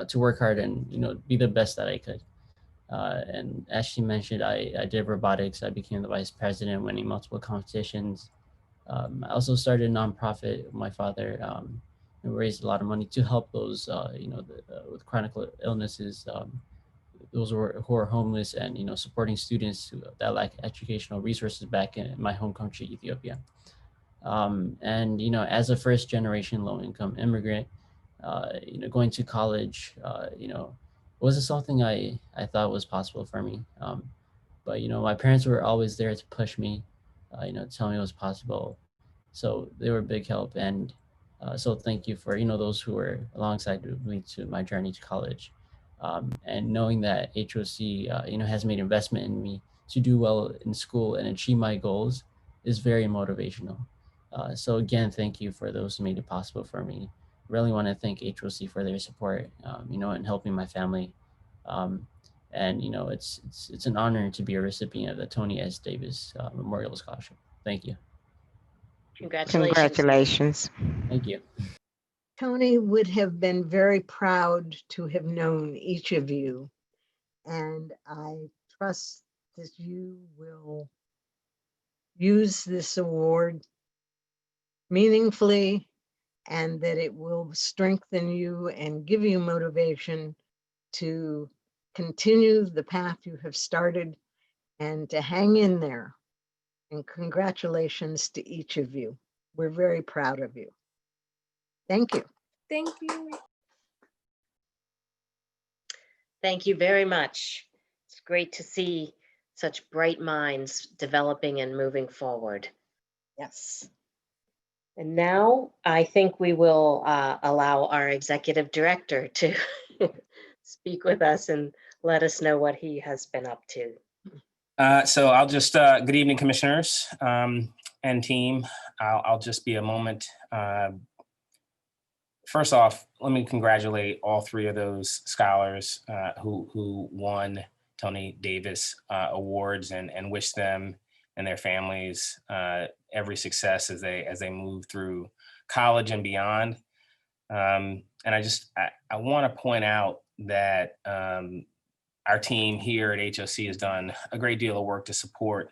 to work hard and be the best that I could. And as she mentioned, I did robotics. I became the vice president, winning multiple competitions. I also started a nonprofit with my father, and raised a lot of money to help those, with chronic illnesses, those who are homeless, and supporting students that lack educational resources back in my home country, Ethiopia. As a first generation low income immigrant, going to college, wasn't something I thought was possible for me. But my parents were always there to push me, tell me it was possible. So they were a big help, and so thank you for those who were alongside me to my journey to college, and knowing that HOC has made investment in me to do well in school and achieve my goals is very motivational. So again, thank you for those who made it possible for me. Really want to thank HOC for their support, in helping my family. It's an honor to be a recipient of the Tony S. Davis Memorial Scholarship. Thank you. Congratulations. Congratulations. Thank you. Tony would have been very proud to have known each of you. And I trust that you will use this award meaningfully and that it will strengthen you and give you motivation to continue the path you have started and to hang in there. And congratulations to each of you. We're very proud of you. Thank you. Thank you. Thank you very much. It's great to see such bright minds developing and moving forward. Yes. And now I think we will allow our executive director to speak with us and let us know what he has been up to. So I'll just, good evening, commissioners and team. I'll just be a moment. First off, let me congratulate all three of those scholars who won Tony Davis awards, and wish them and their families every success as they move through college and beyond. And I want to point out that our team here at HOC has done a great deal of work to support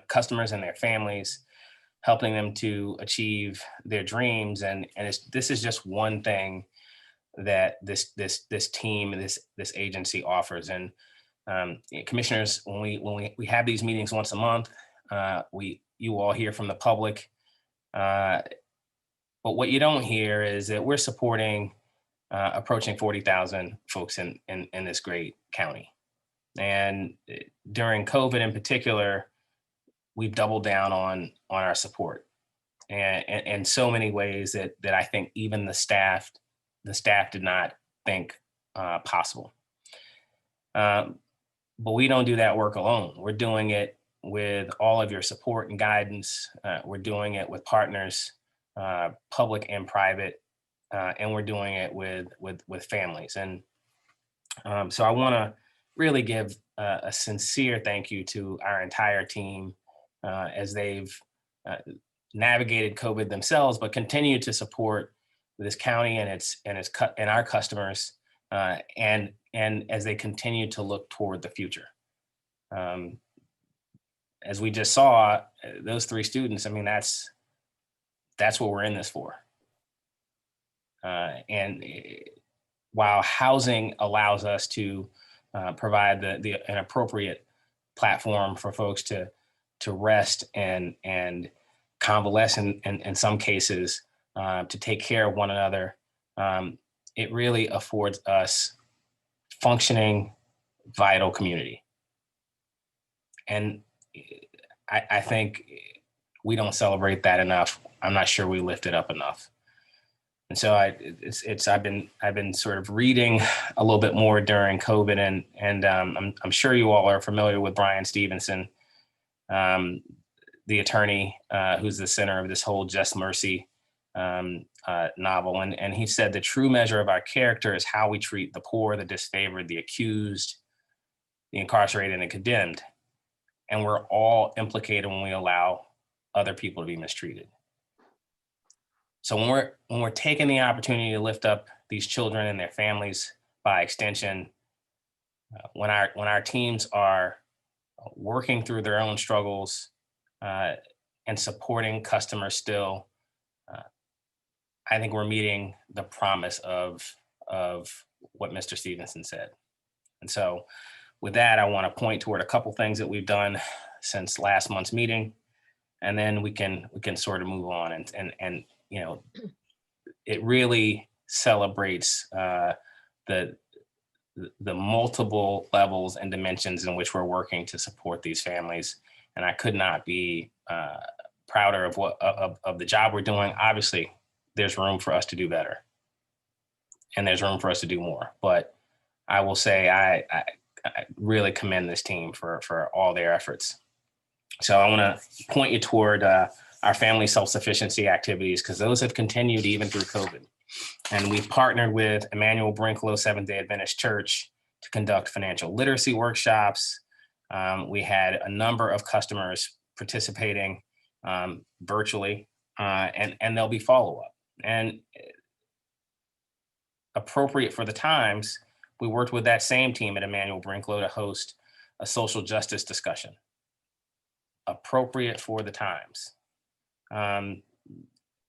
customers and their families, helping them to achieve their dreams. And this is just one thing that this team, this agency offers. And commissioners, when we have these meetings once a month, you all hear from the public. But what you don't hear is that we're supporting approaching 40,000 folks in this great county. And during COVID in particular, we've doubled down on our support, and in so many ways that I think even the staff did not think possible. But we don't do that work alone. We're doing it with all of your support and guidance. We're doing it with partners, public and private, and we're doing it with families. And so I want to really give a sincere thank you to our entire team as they've navigated COVID themselves, but continue to support this county and our customers, and as they continue to look toward the future. as we just saw, those 3 students, I mean, that's what we're in this for. And while housing allows us to provide an appropriate platform for folks to rest and convalesce in some cases, to take care of one another, it really affords us functioning, vital community. And I think we don't celebrate that enough. I'm not sure we lift it up enough. And so I've been sort of reading a little bit more during COVID, and I'm sure you all are familiar with Brian Stevenson, the attorney who's the center of this whole Just Mercy novel. And he said the true measure of our character is how we treat the poor, the disfavored, the accused, the incarcerated, and the condemned. And we're all implicated when we allow other people to be mistreated. So when we're taking the opportunity to lift up these children and their families by extension, when our teams are working through their own struggles and supporting customers still, I think we're meeting the promise of what Mr. Stevenson said. And so with that, I want to point toward a couple things that we've done since last month's meeting, and then we can sort of move on. And you know, it really celebrates the multiple levels and dimensions in which we're working to support these families. And I could not be prouder of the job we're doing. Obviously, there's room for us to do better, and there's room for us to do more. But I will say I really commend this team for all their efforts. So I want to point you toward our family self-sufficiency activities, because those have continued even through COVID. And we've partnered with Emmanuel Brinklow Seventh-day Adventist Church to conduct financial literacy workshops. We had a number of customers participating virtually, and there'll be follow-up. And appropriate for the times, we worked with that same team at Emmanuel Brinklow to host a social justice discussion. Appropriate for the times,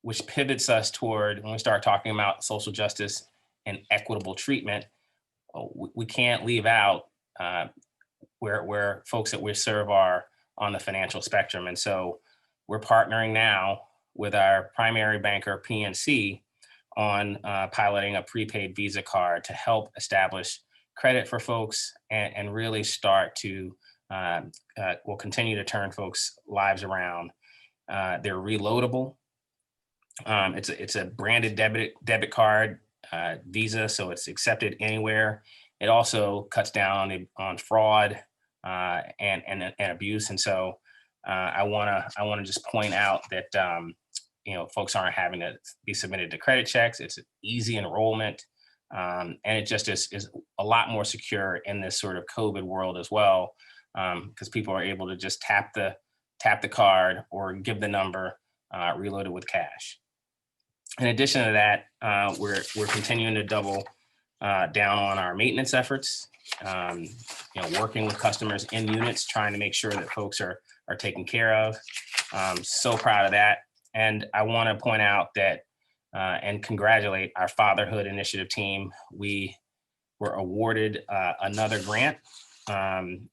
which pivots us toward, when we start talking about social justice and equitable treatment, we can't leave out where folks that we serve are on the financial spectrum. And so we're partnering now with our primary banker, PNC, on piloting a prepaid Visa card to help establish credit for folks and really start to, will continue to turn folks' lives around. They're reloadable. It's a branded debit card, Visa, so it's accepted anywhere. It also cuts down on fraud and abuse. And so I wanna just point out that folks aren't having to be submitted to credit checks. It's an easy enrollment, and it just is a lot more secure in this sort of COVID world as well, because people are able to just tap the card or give the number, reload it with cash. In addition to that, we're continuing to double down on our maintenance efforts, working with customers in units, trying to make sure that folks are taken care of. So proud of that. And I want to point out that and congratulate our Fatherhood Initiative team. We were awarded another grant and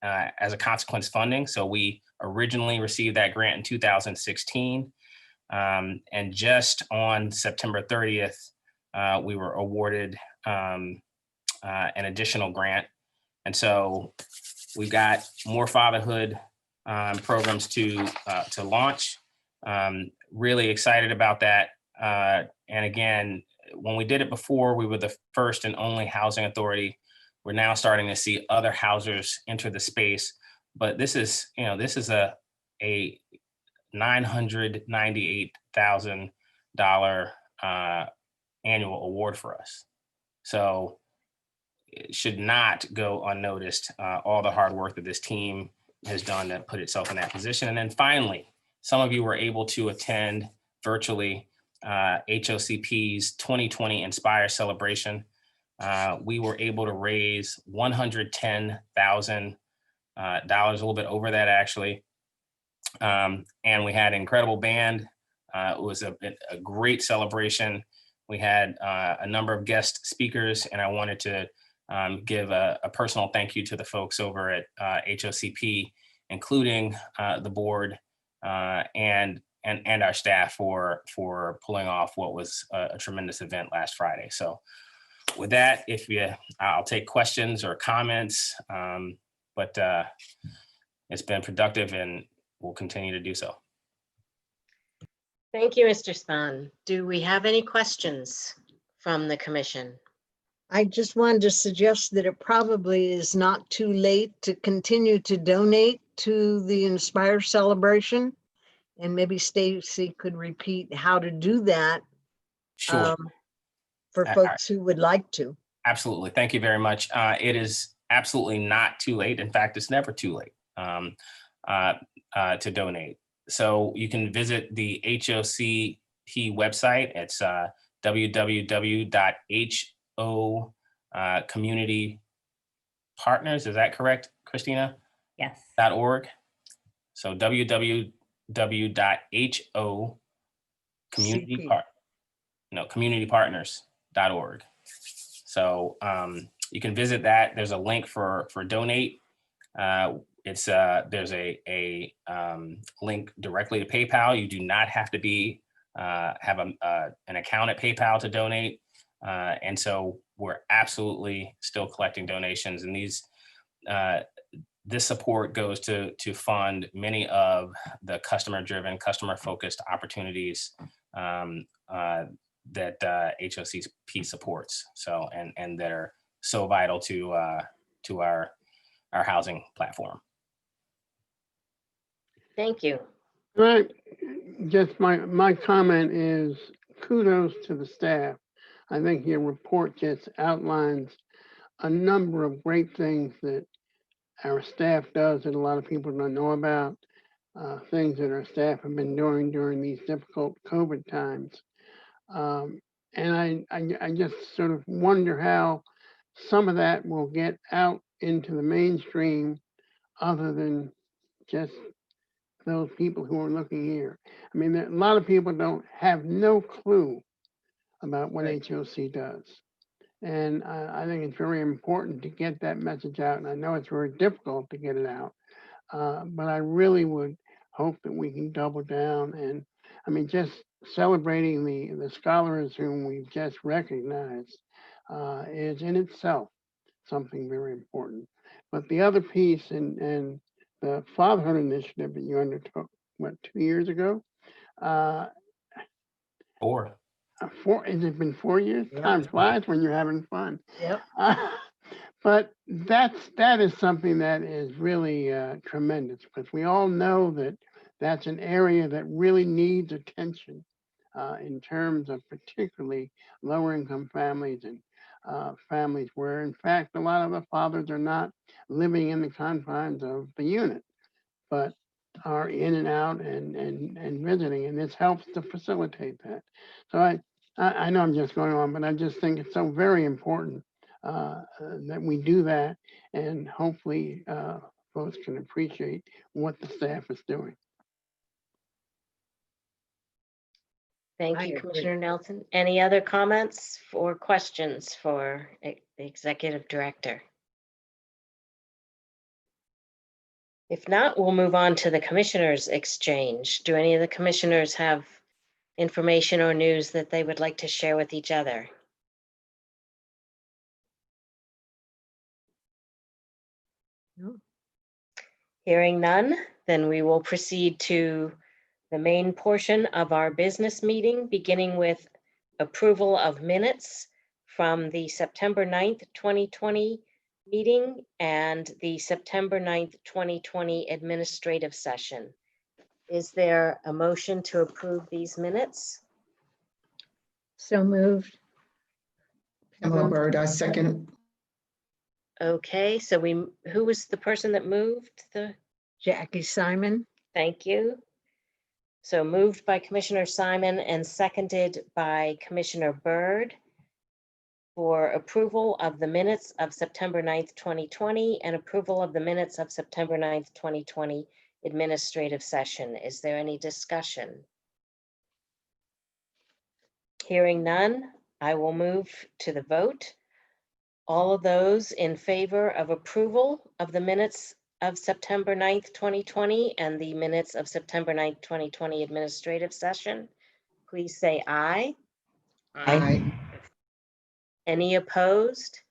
as a consequence funding. So we originally received that grant in 2016. And just on September 30th, we were awarded an additional grant. And so we've got more fatherhood programs to launch. Really excited about that. And again, when we did it before, we were the first and only housing authority. We're now starting to see other housers enter the space, but this is a $998,000 annual award for us. So it should not go unnoticed, all the hard work that this team has done to put itself in that position. And then finally, some of you were able to attend virtually HOCP's 2020 Inspire celebration. We were able to raise $110,000 a little bit over that actually. And we had an incredible band. It was a great celebration. We had a number of guest speakers, and I wanted to give a personal thank you to the folks over at HOCP, including the board and our staff for pulling off what was a tremendous event last Friday. So with that, I'll take questions or comments, but it's been productive and we'll continue to do so. Thank you, Mr. Spahn. Do we have any questions from the commission? I just wanted to suggest that it probably is not too late to continue to donate to the Inspire celebration. And maybe Stacy could repeat how to do that. Sure. For folks who would like to. Absolutely. Thank you very much. It is absolutely not too late. In fact, it's never too late to donate. So you can visit the HOCP website. It's www.ho community partners. Is that correct, Christina? Yes. .org. So www.ho communitypartners.org. So you can visit that. There's a link for donate. There's a link directly to PayPal. You do not have to have an account at PayPal to donate. And so we're absolutely still collecting donations, and this support goes to fund many of the customer-driven, customer-focused opportunities that HOCP supports. So and that are so vital to our housing platform. Thank you. Right. Just my comment is kudos to the staff. I think your report just outlines a number of great things that our staff does that a lot of people don't know about, things that our staff have been doing during these difficult COVID times. And I just sort of wonder how some of that will get out into the mainstream other than just those people who are looking here. I mean, a lot of people have no clue about what HOC does. And I think it's very important to get that message out. And I know it's very difficult to get it out, but I really would hope that we can double down. And I mean, just celebrating the scholars whom we've just recognized is in itself something very important. But the other piece and the Fatherhood Initiative that you undertook, what, 2 years ago? 4. Has it been 4 years? Yep. Time flies when you're having fun. Yep. But that is something that is really tremendous, because we all know that that's an area that really needs attention in terms of particularly lower income families and families where, in fact, a lot of the fathers are not living in the confines of the unit, but are in and out and visiting, and this helps to facilitate that. So I know I'm just going on, but I just think it's so very important that we do that, and hopefully folks can appreciate what the staff is doing. Thank I you, agree. Commissioner Nelson. Any other comments or questions for the Executive Director? If not, we'll move on to the Commissioners' Exchange. Do any of the Commissioners have information or news that they would like to share with each other? No. Hearing none, then we will proceed to the main portion of our business meeting, beginning with approval of minutes from the September 9th, 2020 meeting and the September 9th, 2020 administrative session. Is there a motion to approve these minutes? So moved. Pamela Bird, I second. Okay, so who was the person that moved the? Jackie Simon. Thank you. So moved by Commissioner Simon and seconded by Commissioner Byrd. for approval of the minutes of September 9th, 2020, and approval of the minutes of September 9th, 2020 administrative session. Is there any discussion? Hearing none, I will move to the vote. All of those in favor of approval of the minutes of September 9th, 2020 and the minutes of September 9th, 2020 administrative session, please say aye. Aye. Any opposed?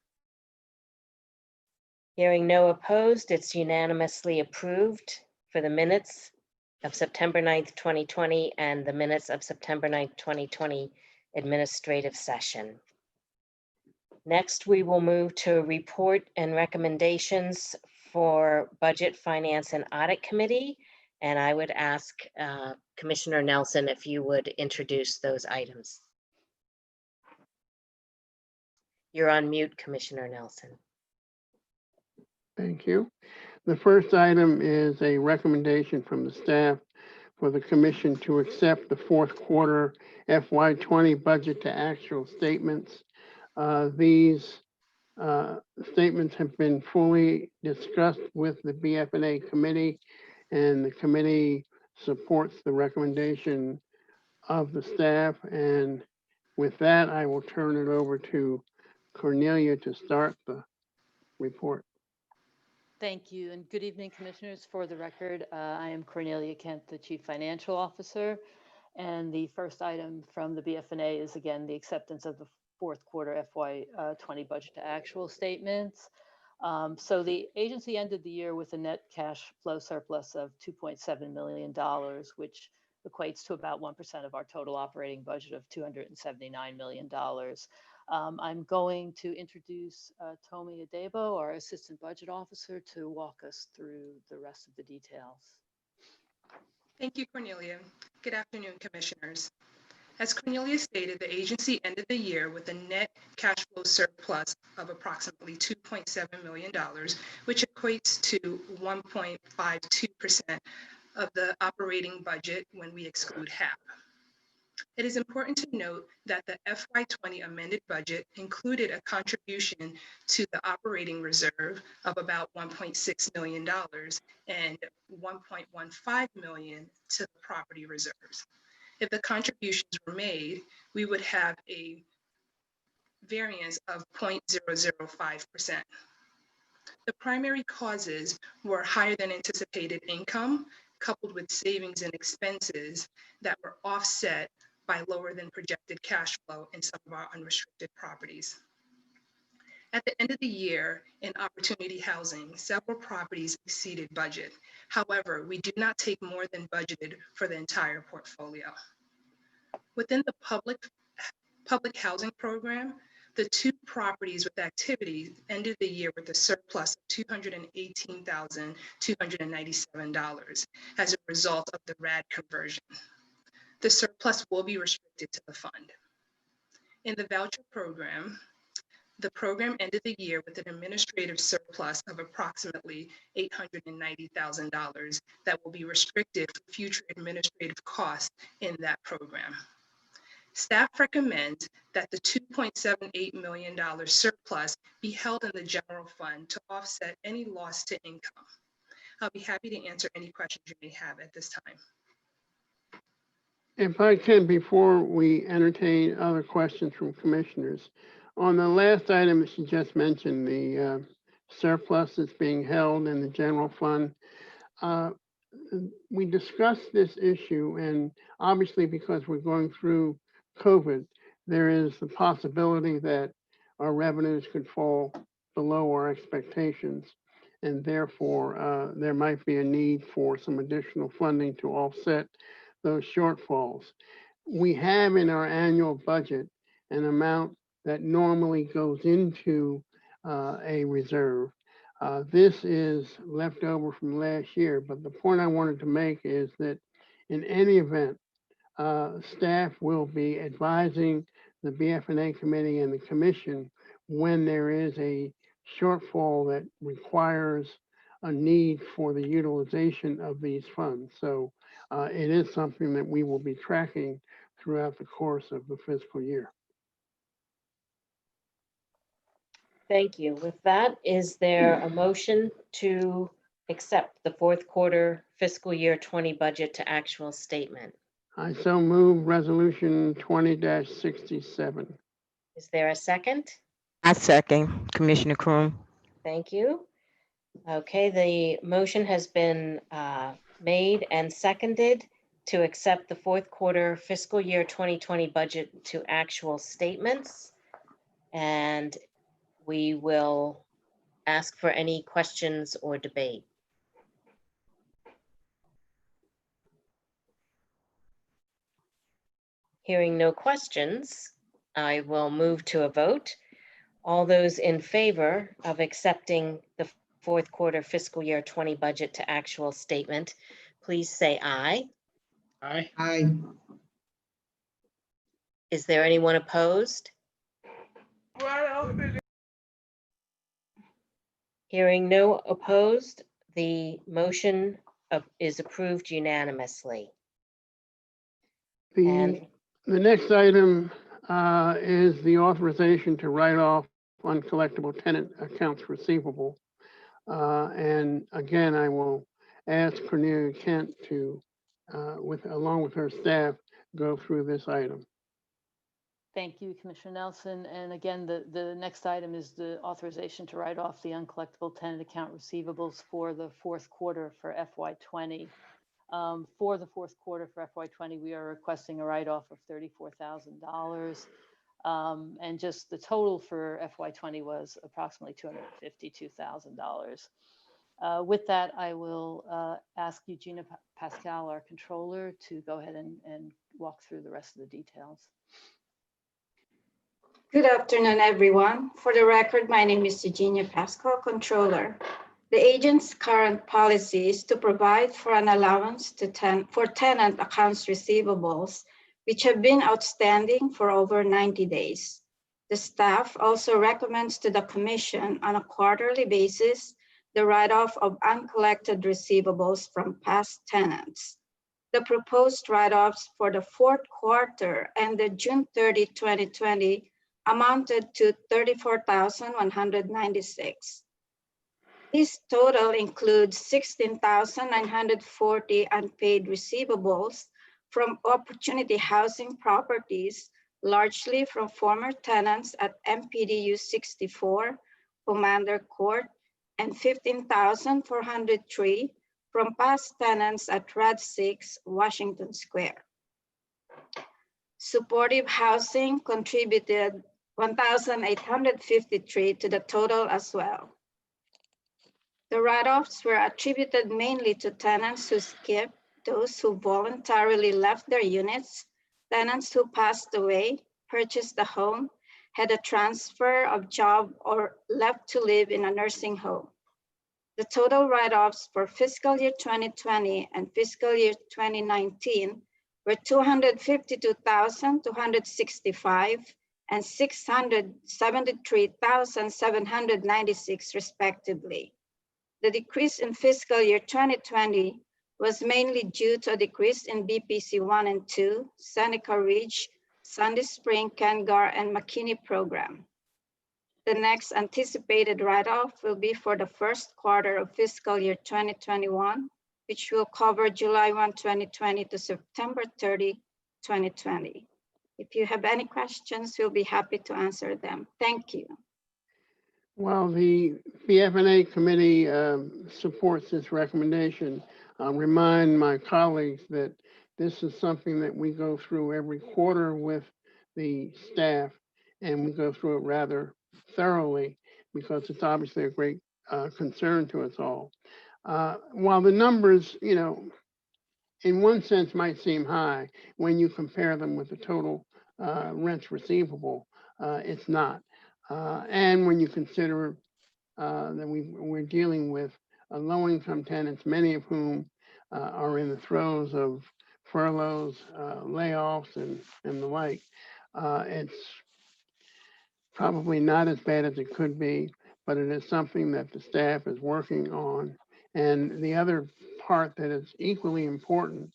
Hearing no opposed, it's unanimously approved for the minutes of September 9th, 2020 and the minutes of September 9th, 2020 administrative session. Next, we will move to report and recommendations for Budget, Finance, and Audit Committee. And I would ask Commissioner Nelson if you would introduce those items. You're on mute, Commissioner Nelson. Thank you. The first item is a recommendation from the staff for the commission to accept the fourth quarter FY20 budget to actual statements. These statements have been fully discussed with the BF&A committee, and the committee supports the recommendation of the staff. And with that, I will turn it over to Cornelia to start the report. Thank you, and good evening, Commissioners. For the record, I am Cornelia Kent, the Chief Financial Officer, and the first item from the BF&A is again the acceptance of the fourth quarter FY20 budget to actual statements. So the agency ended the year with a net cash flow surplus of $2.7 million, which equates to about 1% of our total operating budget of $279 million. I'm going to introduce Tomi Adebo, our Assistant Budget Officer, to walk us through the rest of the details. Thank you, Cornelia. Good afternoon, Commissioners. As Cornelia stated, the agency ended the year with a net cash flow surplus of approximately $2.7 million, which equates to 1.52% of the operating budget when we exclude HAP. It is important to note that the FY20 amended budget included a contribution to the operating reserve of about $1.6 million and $1.15 million to the property reserves. If the contributions were made, we would have a variance of 0.005%. The primary causes were higher than anticipated income, coupled with savings and expenses that were offset by lower than projected cash flow in some of our unrestricted properties. At the end of the year in Opportunity Housing, several properties exceeded budget. However, we did not take more than budgeted for the entire portfolio. Within the public housing program, the two properties with activities ended the year with a surplus of $218,297 as a result of the RAD conversion. The surplus will be restricted to the fund. In the voucher program, the program ended the year with an administrative surplus of approximately $890,000 that will be restricted for future administrative costs in that program. Staff recommends that the $2.78 million surplus be held in the general fund to offset any loss to income. I'll be happy to answer any questions you may have at this time. If I can, before we entertain other questions from commissioners, on the last item that she just mentioned, the surplus that's being held in the general fund, we discussed this issue, and obviously because we're going through COVID, there is the possibility that our revenues could fall below our expectations, and therefore there might be a need for some additional funding to offset those shortfalls. We have in our annual budget an amount that normally goes into a reserve. This is left over from last year, but the point I wanted to make is that in any event, staff will be advising the BF&A committee and the commission when there is a shortfall that requires a need for the utilization of these funds. So it is something that we will be tracking throughout the course of the fiscal year. Thank you. With that, is there a motion to accept the fourth quarter fiscal year 20 budget to actual statement? I so move resolution 20-67. Is there a second? I second, Commissioner Croom. Thank you. Okay, the motion has been made and seconded to accept the fourth quarter fiscal year 2020 budget to actual statements. And we will ask for any questions or debate. Hearing no questions, I will move to a vote. All those in favor of accepting the fourth quarter fiscal year 20 budget to actual statement, please say aye. Aye. Aye. Is there anyone opposed? Hearing no opposed, the motion is approved unanimously. The next item is the authorization to write off uncollectible tenant accounts receivable. And again, I will ask Cornelia Kent to, along with her staff, go through this item. Thank you, Commissioner Nelson. And again, the next item is the authorization to write off the uncollectible tenant account receivables for the fourth quarter for FY20. For the fourth quarter for FY20, we are requesting a write-off of $34,000. And just the total for FY20 was approximately $252,000. With that, I will ask Eugenia Pascal, our controller, to go ahead and walk through the rest of the details. Good afternoon, everyone. For the record, my name is Eugenia Pascal, Controller. The agent's current policy is to provide for an allowance for tenant accounts receivables, which have been outstanding for over 90 days. The staff also recommends to the Commission on a quarterly basis the write-off of uncollected receivables from past tenants. The proposed write-offs for the fourth quarter ended June 30, 2020, amounted to $34,196. This total includes $16,940 unpaid receivables from Opportunity Housing properties, largely from former tenants at MPDU 64, Commander Court, and $15,403 from past tenants at Rad 6, Washington Square. Supportive Housing contributed $1,853 to the total as well. The write-offs were attributed mainly to tenants who skipped, those who voluntarily left their units, tenants who passed away, purchased a home, had a transfer of job, or left to live in a nursing home. The total write-offs for fiscal year 2020 and fiscal year 2019 were $252,265 and $673,796 respectively. The decrease in fiscal year 2020 was mainly due to a decrease in BPC 1 and 2, Seneca Ridge, Sandy Spring, Kangar, and McKinney program. The next anticipated write-off will be for the first quarter of fiscal year 2021, which will cover July 1, 2020 to September 30, 2020. If you have any questions, we'll be happy to answer them. Thank you. Well, the BF&A committee supports this recommendation. I'll remind my colleagues that this is something that we go through every quarter with the staff, and we go through it rather thoroughly because it's obviously a great concern to us all. While the numbers, in one sense might seem high, when you compare them with the total rents receivable, it's not. And when you consider that we're dealing with low-income tenants, many of whom are in the throes of furloughs, layoffs, and the like, it's probably not as bad as it could be, but it is something that the staff is working on. And the other part that is equally important,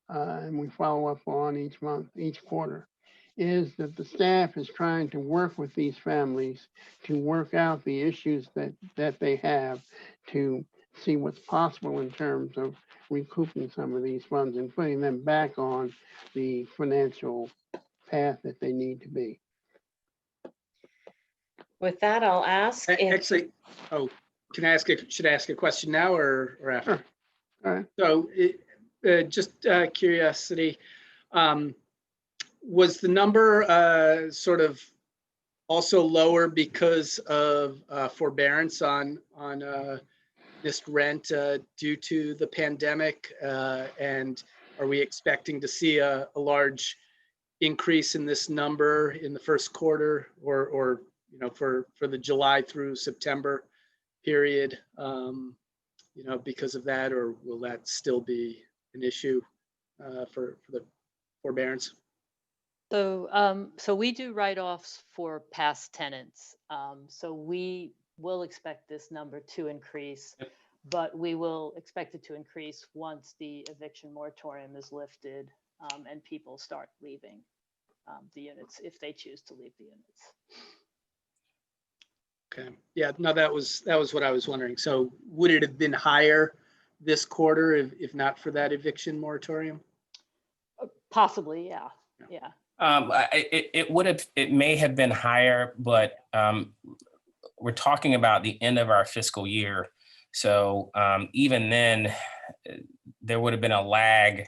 and we follow up on each month, each quarter, is that the staff is trying to work with these families to work out the issues that they have, to see what's possible in terms of recouping some of these funds and putting them back on the financial path that they need to be. With that, I'll ask if, Actually, oh, can I ask should I ask a question now or after? Sure. All right. So just curiosity, was the number sort of also lower because of forbearance on missed rent due to the pandemic? And are we expecting to see a large increase in this number in the first quarter, or you know, for the July through September period, you know, because of that, or will that still be an issue for the forbearance? So we do write-offs for past tenants. So we will expect this number to increase, but we will expect it to increase once the eviction moratorium is lifted and people start leaving the units if they choose to leave the units. Okay. Yeah, no, that was what I was wondering. So would it have been higher this quarter if not for that eviction moratorium? Possibly, yeah. Yeah. It may have been higher, but we're talking about the end of our fiscal year. So even then, there would have been a lag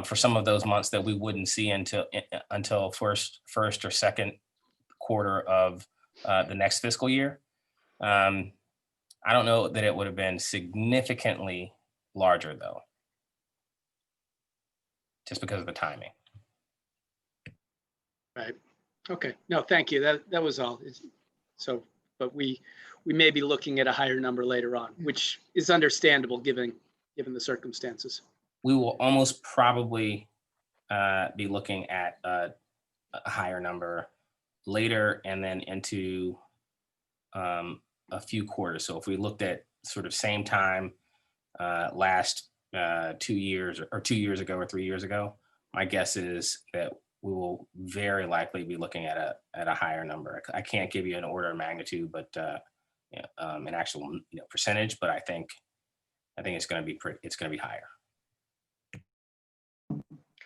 for some of those months that we wouldn't see until first or second quarter of the next fiscal year. I don't know that it would have been significantly larger though, just because of the timing. Right. Okay. No, thank you. That was all. So, but we may be looking at a higher number later on, which is understandable given the circumstances. We will almost probably be looking at a higher number later and then into a few quarters. So if we looked at sort of same time last 2 years or 2 years ago or 3 years ago, my guess is that we will very likely be looking at a higher number. I can't give you an order of magnitude, but an actual percentage. But I think it's going to be higher.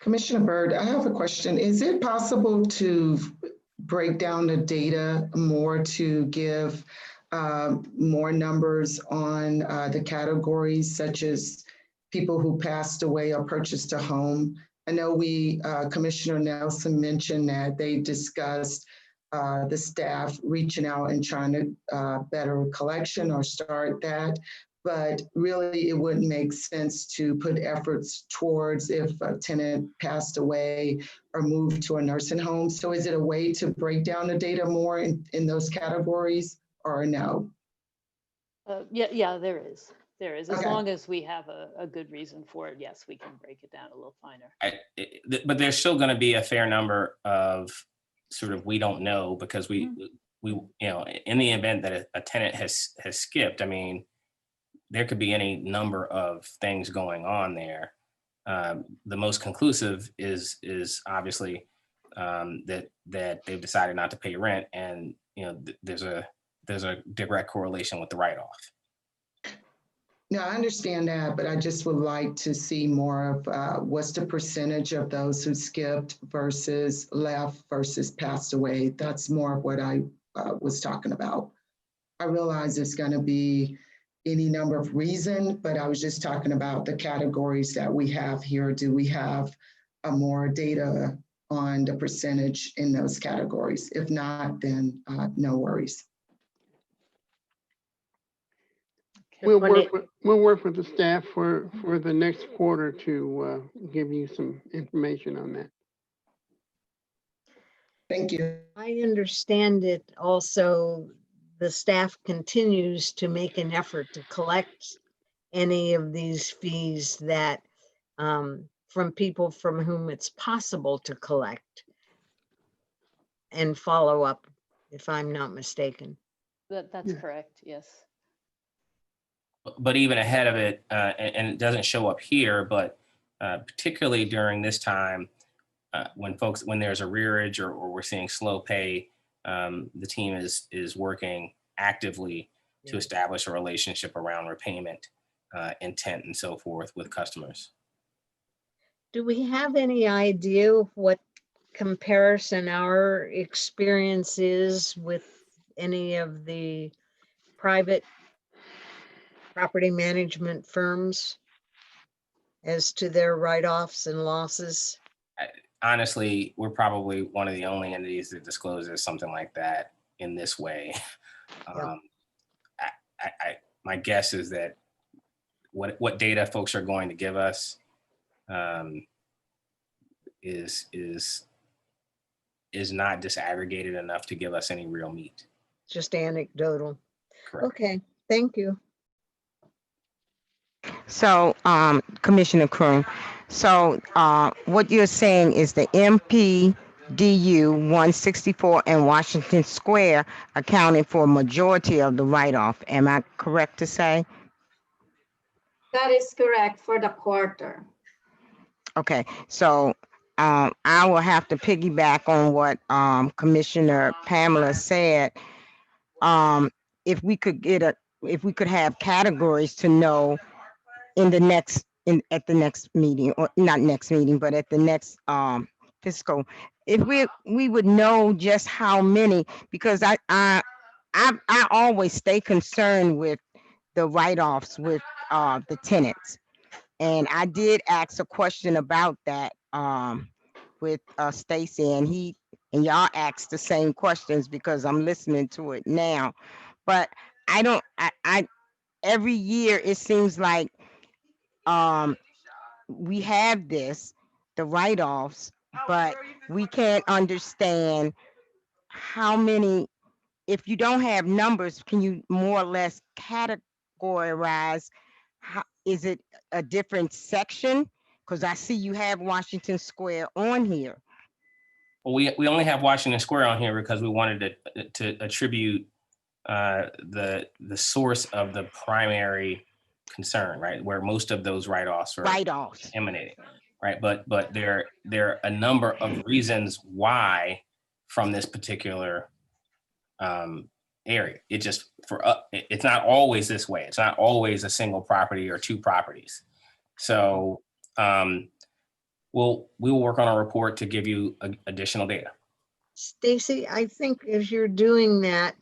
Commissioner Byrd, I have a question. Is it possible to break down the data more to give more numbers on the categories, such as people who passed away or purchased a home? I know Commissioner Nelson mentioned that they discussed the staff reaching out and trying to better collection or start that. But really, it wouldn't make sense to put efforts towards if a tenant passed away or moved to a nursing home. So is it a way to break down the data more in those categories, or no? Yeah, there is. As Okay. long as we have a good reason for it, yes, we can break it down a little finer. But there's still going to be a fair number of sort of we don't know, because we in the event that a tenant has skipped, I mean, there could be any number of things going on there. The most conclusive is obviously that they've decided not to pay rent, and there's a direct correlation with the write-off. No, I understand that, but I just would like to see more of what's the percentage of those who skipped versus left versus passed away. That's more of what I was talking about. I realize it's going to be any number of reasons, but I was just talking about the categories that we have here. Do we have more data on the percentage in those categories? If not, then no worries. We'll work with the staff for the next quarter to give you some information on that. Thank you. I understand it also, the staff continues to make an effort to collect any of these fees that from people from whom it's possible to collect and follow up, if I'm not mistaken. That's correct, yes. But even ahead of it, and it doesn't show up here, but particularly during this time, when there's a rearage or we're seeing slow pay, the team is working actively to establish a relationship around repayment, intent, and so forth with customers. Do we have any idea of what comparison our experience is with any of the private property management firms as to their write-offs and losses? Honestly, we're probably one of the only entities that discloses something like that in this way. My guess is that what data folks are going to give us is not disaggregated enough to give us any real meat. Just anecdotal. Correct. Okay, thank you. So, Commissioner Kroon, so what you're saying is the MPDU 164 and Washington Square accounted for a majority of the write-off. Am I correct to say? That is correct for the quarter. Okay, so I will have to piggyback on what Commissioner Pamela said. If we could have categories to know at the next meeting, or not next meeting, but at the next fiscal, if we would know just how many, because I always stay concerned with the write-offs with the tenants. And I did ask a question about that with Stacy, and y'all asked the same questions because I'm listening to it now. But I every year it seems like we have the write-offs, but we can't understand how many. If you don't have numbers, can you more or less categorize? How is it a different section? Because I see you have Washington Square on here. Well, we only have Washington Square on here because we wanted to attribute the source of the primary concern, right, where most of those write-offs are emanating, right? But there are a number of reasons why from this particular area. It just it's not always this way. It's not always a single property or two properties. So we will work on a report to give you additional data. Stacy, I think as you're doing that,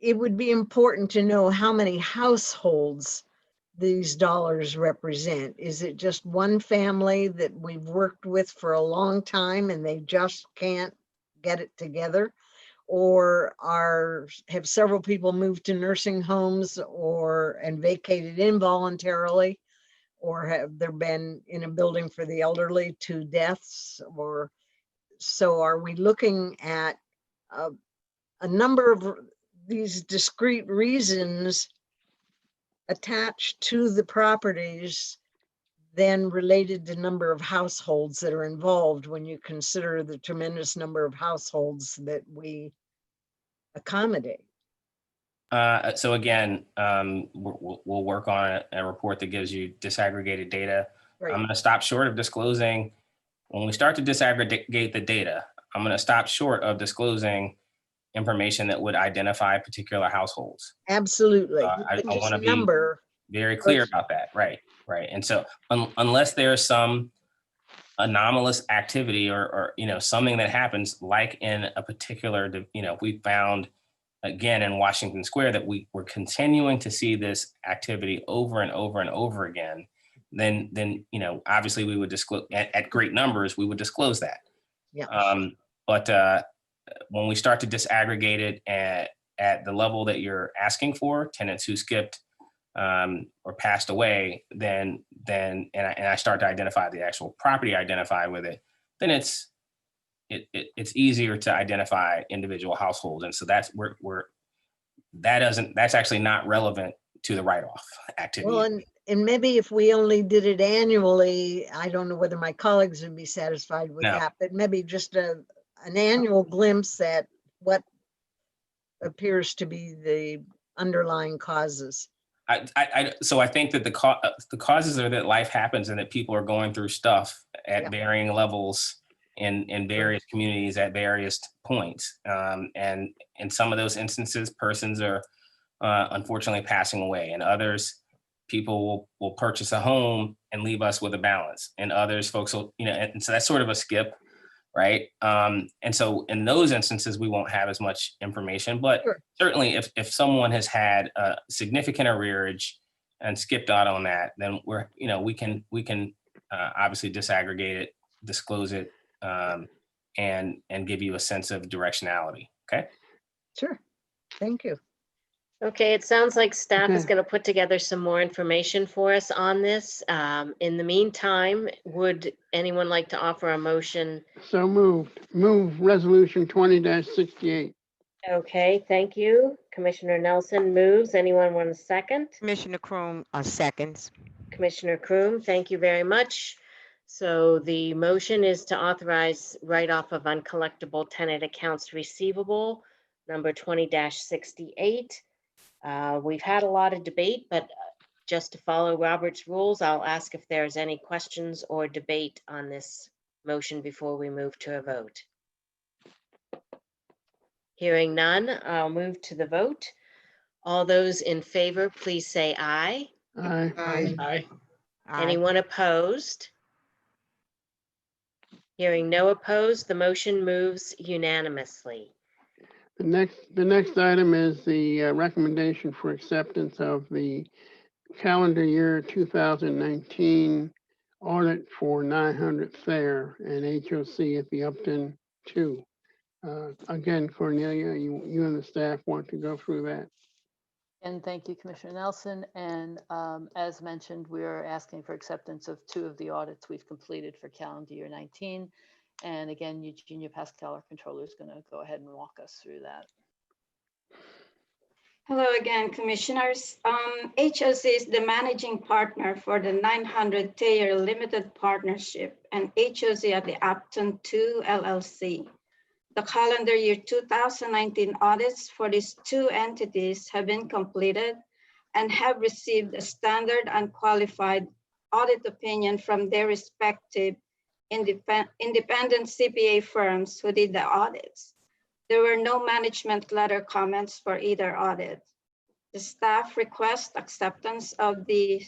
it would be important to know how many households these dollars represent. Is it just one family that we've worked with for a long time and they just can't get it together? Or have several people moved to nursing homes and vacated involuntarily? Or have there been in a building for the elderly 2 deaths? Or so are we looking at a number of these discrete reasons attached to the properties, then related to number of households that are involved when you consider the tremendous number of households that we accommodate? So again, we'll work on a report that gives you disaggregated data. Right. I'm going to stop short of disclosing. When we start to disaggregate the data, I'm going to stop short of disclosing information that would identify particular households. Absolutely. I want to be very clear about that. Right. And so unless there's some anomalous activity or something that happens, like in a particular, we found again in Washington Square that we were continuing to see this activity over and over and over again, then obviously we would disclose at great numbers, we would disclose that. Yeah. But when we start to disaggregate it at the level that you're asking for, tenants who skipped or passed away, then I start to identify the actual property identified with it, then it's easier to identify individual households. And so that's that's actually not relevant to the write-off activity. Well, and maybe if we only did it annually, I don't know whether my colleagues would be satisfied with that, but maybe just an annual glimpse at what appears to be the underlying causes. So I think that the causes are that life happens and that people are going through stuff at varying levels in various communities at various points. And in some of those instances, persons are unfortunately passing away, and others, people will purchase a home and leave us with a balance, and others folks will, and so that's sort of a skip, right? And so in those instances, we won't have as much information, but certainly if someone has had a significant arrearage and skipped out on that, then we can obviously disaggregate it, disclose it, and give you a sense of directionality. Okay. Sure. Thank you. Okay, it sounds like staff is going to put together some more information for us on this. In the meantime, would anyone like to offer a motion? So moved. Move resolution 20-68. Okay, thank you. Commissioner Nelson moves. Anyone want a second? Commissioner Croom seconds. Commissioner Croom, thank you very much. So the motion is to authorize write-off of uncollectible tenant accounts receivable, number 20-68. We've had a lot of debate, but just to follow Robert's rules, I'll ask if there's any questions or debate on this motion before we move to a vote. Hearing none, I'll move to the vote. All those in favor, please say aye. Aye. Aye. Aye. Anyone opposed? Hearing no opposed, the motion moves unanimously. The next item is the recommendation for acceptance of the calendar year 2019 audit for 900 Thayer and HOC at the Upton 2. Again, Cornelia, you and the staff want to go through that. And thank you, Commissioner Nelson. And as mentioned, we are asking for acceptance of 2 of the audits we've completed for calendar year 19. And again, Eugenia Pascal, our controller, is going to go ahead and walk us through that. Hello again, commissioners. HOC is the managing partner for the 900 Thayer Limited Partnership and HOC at the Upton 2 LLC. The calendar year 2019 audits for these 2 entities have been completed and have received a standard and qualified audit opinion from their respective independent CPA firms who did the audits. There were no management letter comments for either audit. The staff requests acceptance of the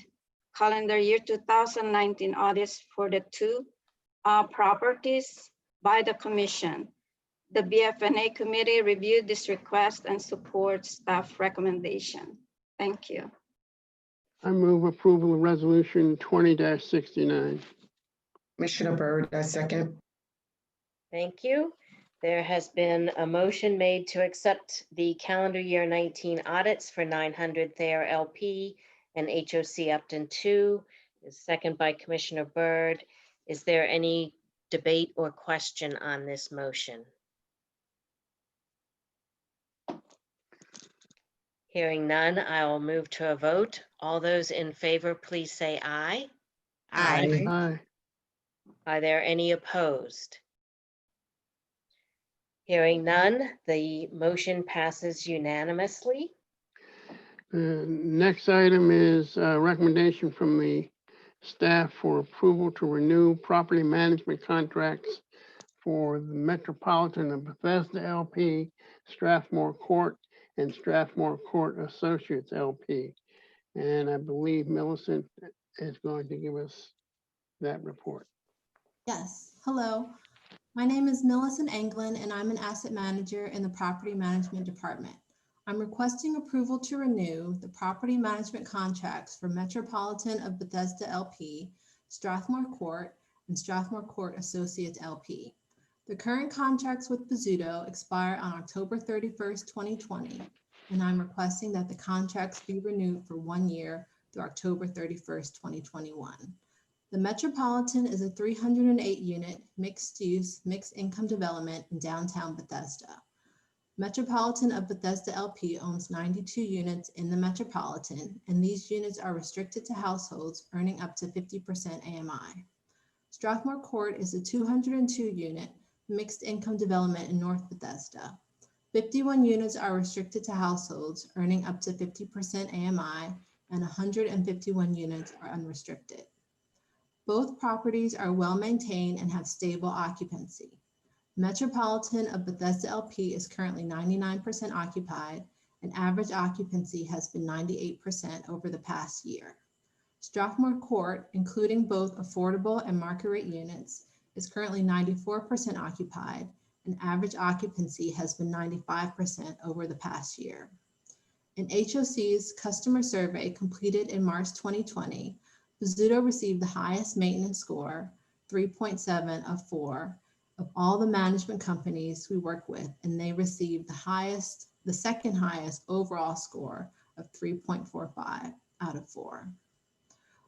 calendar year 2019 audits for the 2 properties by the commission. The BF&A committee reviewed this request and supports staff recommendation. Thank you. I move approval of resolution 20-69. Commissioner Byrd, I second. Thank you. There has been a motion made to accept the calendar year 19 audits for 900 Thayer LP and HOC Upton 2. Second by Commissioner Byrd. Is there any debate or question on this motion? Hearing none, I will move to a vote. All those in favor, please say aye. Aye. Aye. Are there any opposed? Hearing none, the motion passes unanimously. Next item is a recommendation from the staff for approval to renew property management contracts for the Metropolitan of Bethesda LP, Strathmore Court, and Strathmore Court Associates LP. And I believe Millicent is going to give us that report. Yes, hello. My name is Millicent Anglin and I'm an asset manager in the Property Management Department. I'm requesting approval to renew the property management contracts for Metropolitan of Bethesda LP, Strathmore Court, and Strathmore Court Associates LP. The current contracts with Bozzuto expire on October 31st, 2020, and I'm requesting that the contracts be renewed for 1 year through October 31st, 2021. The Metropolitan is a 308-unit mixed-use, mixed-income development in downtown Bethesda. Metropolitan of Bethesda LP owns 92 units in the Metropolitan, and these units are restricted to households earning up to 50% AMI. Strathmore Court is a 202-unit mixed-income development in North Bethesda. 51 units are restricted to households earning up to 50% AMI, and 151 units are unrestricted. Both properties are well maintained and have stable occupancy. Metropolitan of Bethesda LP is currently 99% occupied, and average occupancy has been 98% over the past year. Strathmore Court, including both affordable and market rate units, is currently 94% occupied, and average occupancy has been 95% over the past year. In HOC's customer survey completed in March 2020, Bozzuto received the highest maintenance score, 3.7 of 4, of all the management companies we work with, and they received the second highest overall score of 3.45 out of 4.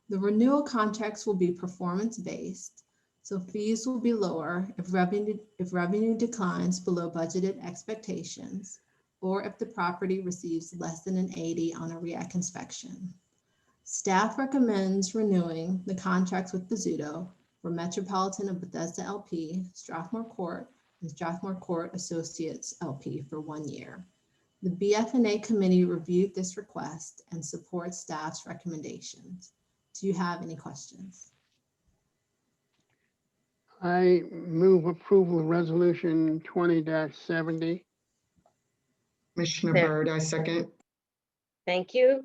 The renewal contracts will be performance-based, so fees will be lower if revenue declines below budgeted expectations, or if the property receives less than an 80 on a REAC inspection. Staff recommends renewing the contracts with Bozzuto for Metropolitan of Bethesda LP, Strathmore Court, and Strathmore Court Associates LP for 1 year. The BF&A committee reviewed this request and supports staff's recommendations. Do you have any questions? I move approval of resolution 20-70. Commissioner There. Byrd, I second. Thank you.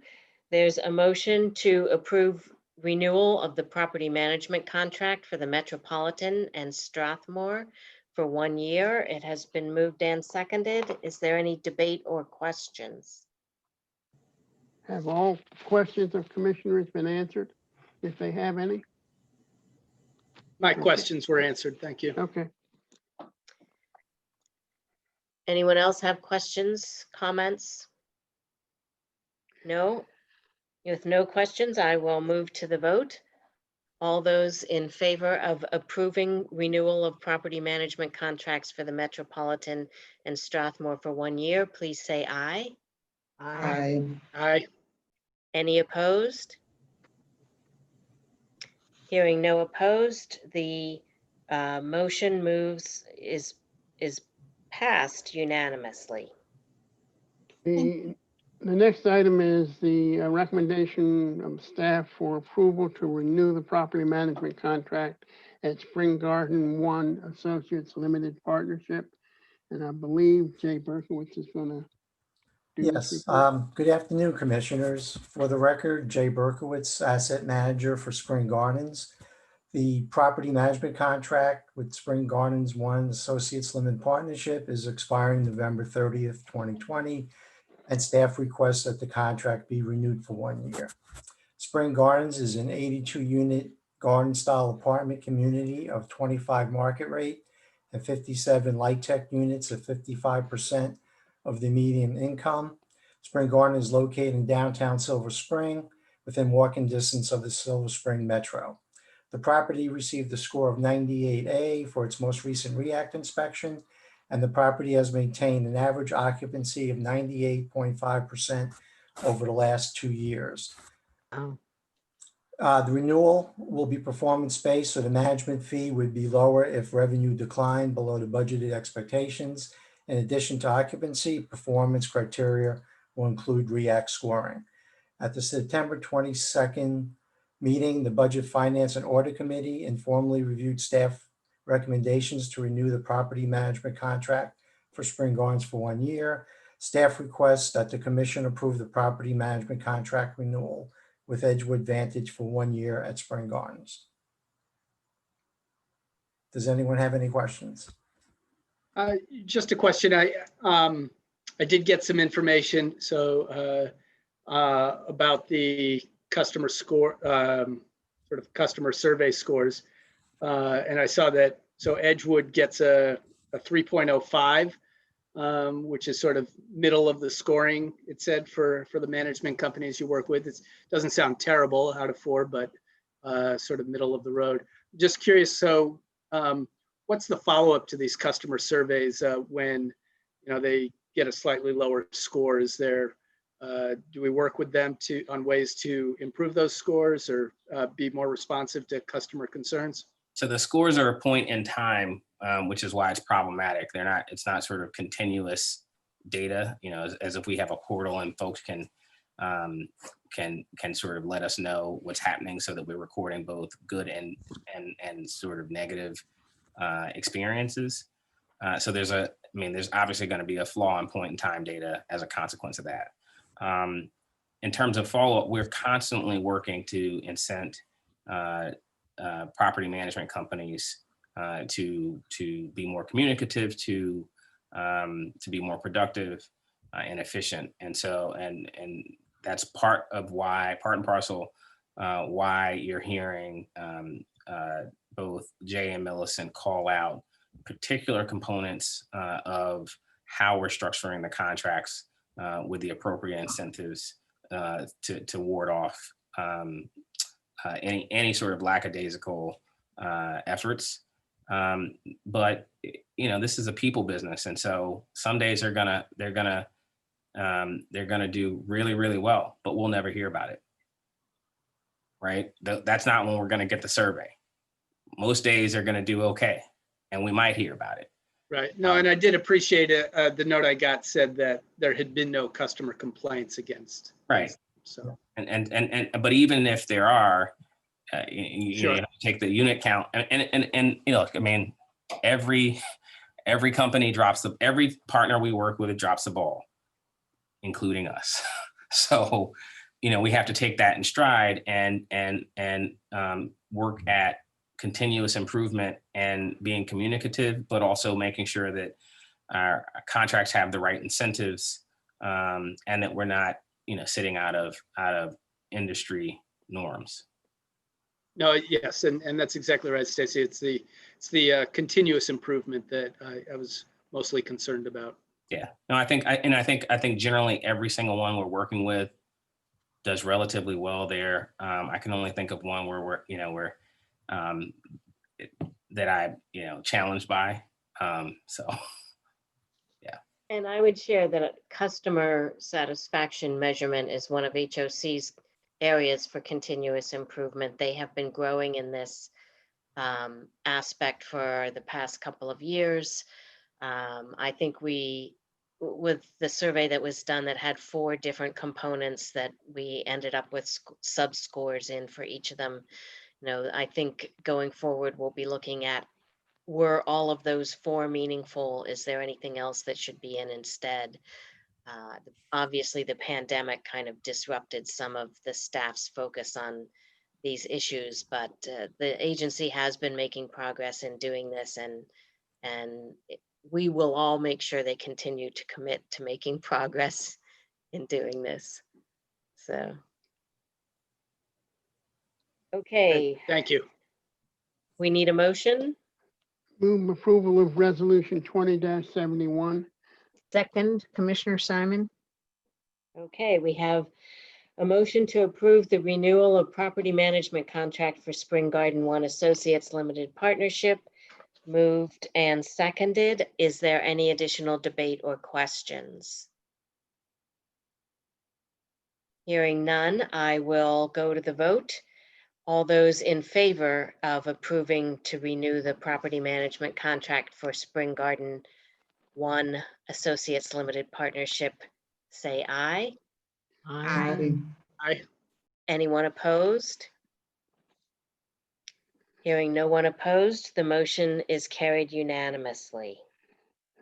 There's a motion to approve renewal of the property management contract for the Metropolitan and Strathmore for 1 year. It has been moved and seconded. Is there any debate or questions? Have all questions of commissioners been answered, if they have any? My questions were answered. Thank you. Okay. Anyone else have questions, comments? No? With no questions, I will move to the vote. All those in favor of approving renewal of property management contracts for the Metropolitan and Strathmore for 1 year, please say aye. Aye. Aye. Any opposed? Hearing no opposed, the motion is passed unanimously. The next item is the recommendation of staff for approval to renew the property management contract at Spring Garden 1 Associates Limited Partnership. And I believe Jay Berkowitz is going to do this Yes, report. good afternoon, commissioners. For the record, Jay Berkowitz, asset manager for Spring Gardens. The property management contract with Spring Gardens 1 Associates Limited Partnership is expiring November 30th, 2020, and staff requests that the contract be renewed for 1 year. Spring Gardens is an 82-unit garden-style apartment community of 25 market rate and 57 light tech units of 55% of the median income. Spring Garden is located in downtown Silver Spring, within walking distance of the Silver Spring Metro. The property received a score of 98A for its most recent REACT inspection, and the property has maintained an average occupancy of 98.5% over the last 2 years. Oh. The renewal will be performance-based, so the management fee would be lower if revenue declined below the budgeted expectations. In addition to occupancy, performance criteria will include REACT scoring. At the September 22nd meeting, the Budget, Finance, and Audit Committee informally reviewed staff recommendations to renew the property management contract for Spring Gardens for 1 year. Staff requests that the commission approve the property management contract renewal with Edgewood Vantage for 1 year at Spring Gardens. Does anyone have any questions? Just a question. I did get some information about the customer score, sort of customer survey scores. And I saw that, so Edgewood gets a 3.05, which is sort of middle of the scoring, it said, for the management companies you work with. It doesn't sound terrible out of 4, but sort of middle of the road. Just curious, so what's the follow-up to these customer surveys when they get a slightly lower score? Is there, do we work with them on ways to improve those scores or be more responsive to customer concerns? So the scores are a point in time, which is why it's problematic. It's not sort of continuous data, as if we have a portal and folks can can sort of let us know what's happening so that we're recording both good and sort of negative experiences. So there's obviously going to be a flaw in point in time data as a consequence of that. In terms of follow-up, we're constantly working to incent property management companies to be more communicative, to be more productive and efficient. And so, and that's part and parcel why you're hearing both Jay and Millicent call out particular components of how we're structuring the contracts with the appropriate incentives to ward off any sort of lackadaisical efforts. But this is a people business, and so some days they're gonna do really, really well, but we'll never hear about it, right? That's not when we're gonna get the survey. Most days they're gonna do okay, and we might hear about it. Right. No, and I did appreciate the note I got said that there had been no customer complaints against. Right. So. But even if there are, Sure. take the unit count and I mean, every company every partner we work with, it drops the ball, including us. So, we have to take that in stride and work at continuous improvement and being communicative, but also making sure that our contracts have the right incentives and that we're not, sitting out of industry norms. No, yes, and that's exactly right, Stacey. It's the continuous improvement that I was mostly concerned about. Yeah. No, I think generally every single one we're working with does relatively well there. I can only think of one where we're that I challenged by. So yeah. And I would share that customer satisfaction measurement is one of HOC's areas for continuous improvement. They have been growing in this aspect for the past couple of years. I think with the survey that was done that had 4 different components that we ended up with sub scores in for each of them. I think going forward, we'll be looking at, were all of those 4 meaningful? Is there anything else that should be in instead? Obviously, the pandemic kind of disrupted some of the staff's focus on these issues, but the agency has been making progress in doing this, and we will all make sure they continue to commit to making progress in doing this. So, okay. Thank you. We need a motion. Move approval of resolution 20-71. Second, Commissioner Simon. Okay, we have a motion to approve the renewal of property management contract for Spring Garden 1 Associates Limited Partnership. Moved and seconded. Is there any additional debate or questions? Hearing none, I will go to the vote. All those in favor of approving to renew the property management contract for Spring Garden 1 Associates Limited Partnership, say aye. Aye. Aye. Anyone opposed? Hearing no one opposed, the motion is carried unanimously.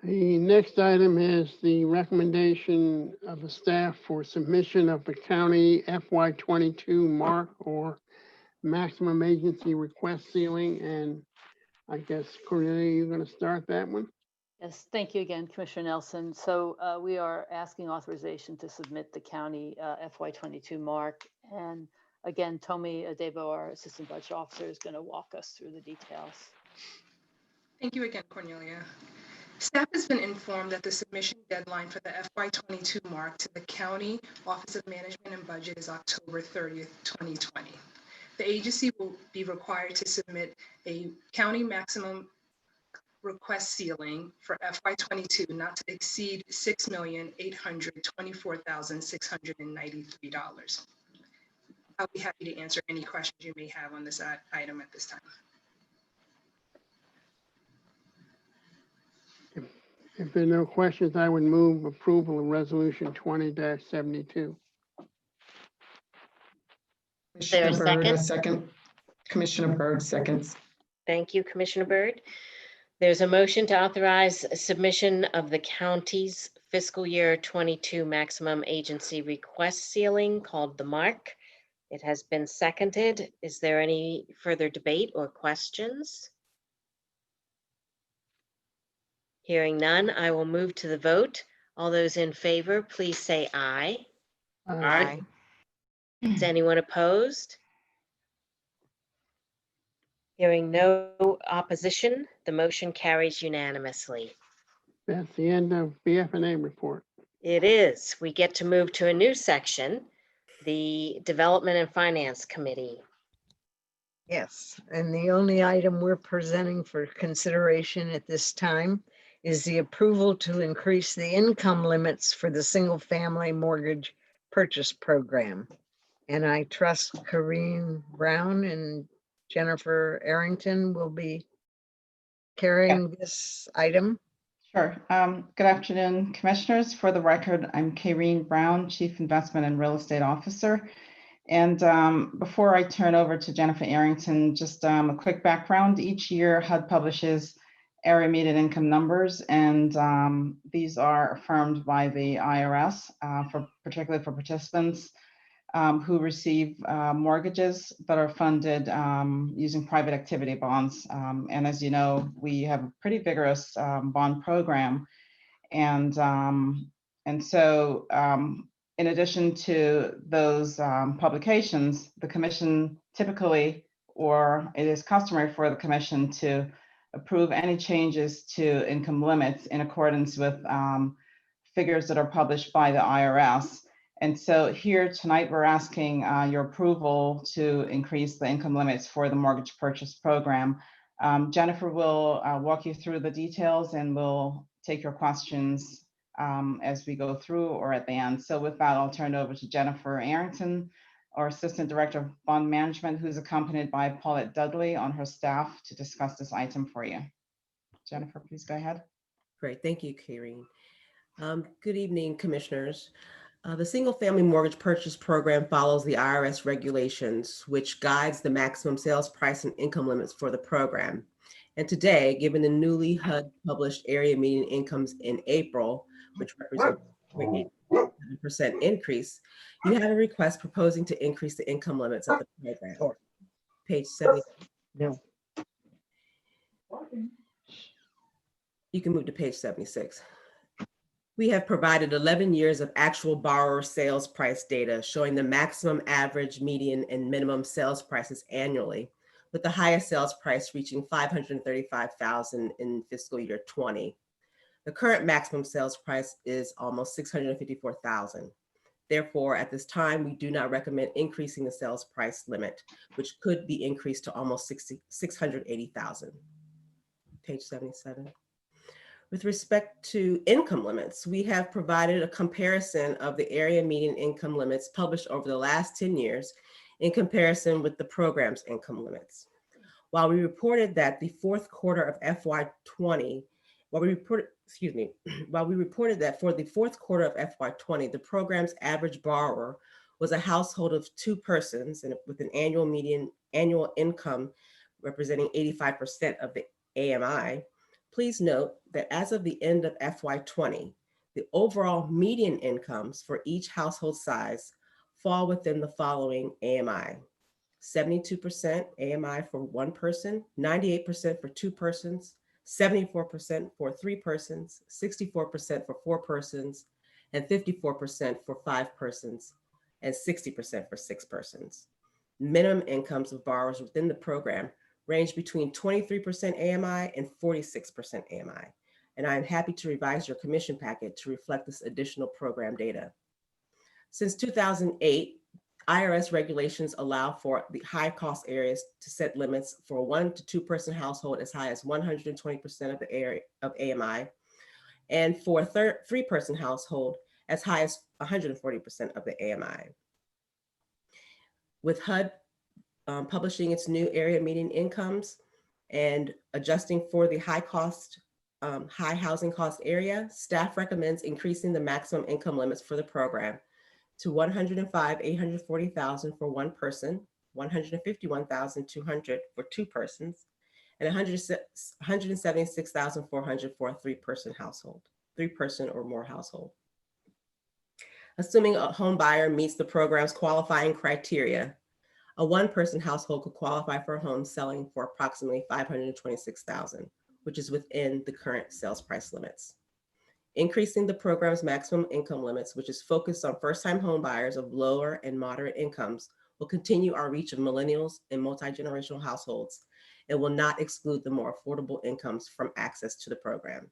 The next item is the recommendation of the staff for submission of the county FY22 mark or maximum agency request ceiling. And I guess, Cornelia, you're going to start that one? Yes, thank you again, Commissioner Nelson. So we are asking authorization to submit the county FY22 mark. And again, Tomi Adebo, our Assistant Budget Officer, is going to walk us through the details. Thank you again, Cornelia. Staff has been informed that the submission deadline for the FY22 mark to the County Office of Management and Budget is October 30th, 2020. The agency will be required to submit a county maximum request ceiling for FY22 not to exceed $6,824,693. I'll be happy to answer any questions you may have on this item at this time. If there are no questions, I would move approval of resolution 20-72. Is there a second? Second. Commissioner Byrd seconds. Thank you, Commissioner Byrd. There's a motion to authorize submission of the county's fiscal year 22 maximum agency request ceiling called the MARC. It has been seconded. Is there any further debate or questions? Hearing none, I will move to the vote. All those in favor, please say aye. Aye. Is anyone opposed? Hearing no opposition, the motion carries unanimously. That's the end of BF&A report. It is. We get to move to a new section, the Development and Finance Committee. Yes, and the only item we're presenting for consideration at this time is the approval to increase the income limits for the single-family mortgage purchase program. And I trust Corrine Brown and Jennifer Arrington will be carrying this item. Sure. Good afternoon, Commissioners. For the record, I'm Kayreen Brown, Chief Investment and Real Estate Officer. And before I turn over to Jennifer Arrington, just a quick background. Each year, HUD publishes area median income numbers, and these are affirmed by the IRS, particularly for participants who receive mortgages that are funded using private activity bonds. And as you know, we have a pretty vigorous bond program. And so in addition to those publications, the Commission typically, or it is customary for the Commission to approve any changes to income limits in accordance with figures that are published by the IRS. And so here tonight, we're asking your approval to increase the income limits for the mortgage purchase program. Jennifer will walk you through the details, and we'll take your questions as we go through or at the end. So with that, I'll turn it over to Jennifer Arrington, our Assistant Director of Bond Management, who's accompanied by Paulette Dudley on her staff to discuss this item for you. Jennifer, please go ahead. Great, thank you, Kayreen. Good evening, Commissioners. The Single Family Mortgage Purchase Program follows the IRS regulations, which guides the maximum sales price and income limits for the program. And today, given the newly HUD published area median incomes in April, which represents a 0.8% increase, you have a request proposing to increase the income limits of the program. Page 70. No. You can move to page 76. We have provided 11 years of actual borrower sales price data showing the maximum, average, median, and minimum sales prices annually, with the highest sales price reaching $535,000 in fiscal year 20. The current maximum sales price is almost $654,000. Therefore, at this time, we do not recommend increasing the sales price limit, which could be increased to almost $680,000. Page 77. With respect to income limits, we have provided a comparison of the area median income limits published over the last 10 years in comparison with the program's income limits. While we reported that the fourth quarter of FY20, while we reported that for the fourth quarter of FY20, the program's average borrower was a household of 2 persons and with an annual income representing 85% of the AMI. Please note that as of the end of FY20, the overall median incomes for each household size fall within the following AMI: 72% AMI for 1 person, 98% for 2 persons, 74% for 3 persons, 64% for 4 persons, and 54% for 5 persons, and 60% for 6 persons. Minimum incomes of borrowers within the program range between 23% AMI and 46% AMI. And I'm happy to revise your commission packet to reflect this additional program data. Since 2008, IRS regulations allow for the high cost areas to set limits for a 1 to 2 person household as high as 120% of the area of AMI, and for a 3 person household as high as 140% of the AMI. With HUD publishing its new area median incomes and adjusting for the high housing cost area, staff recommends increasing the maximum income limits for the program to $105,840,000 for one person, $151,200 for two persons, and $176,400 for a three-person household, three-person or more household. Assuming a home buyer meets the program's qualifying criteria, a one-person household could qualify for a home selling for approximately $526,000, which is within the current sales price limits. Increasing the program's maximum income limits, which is focused on first-time home buyers of lower and moderate incomes, will continue our reach of millennials and multi-generational households and will not exclude the more affordable incomes from access to the program.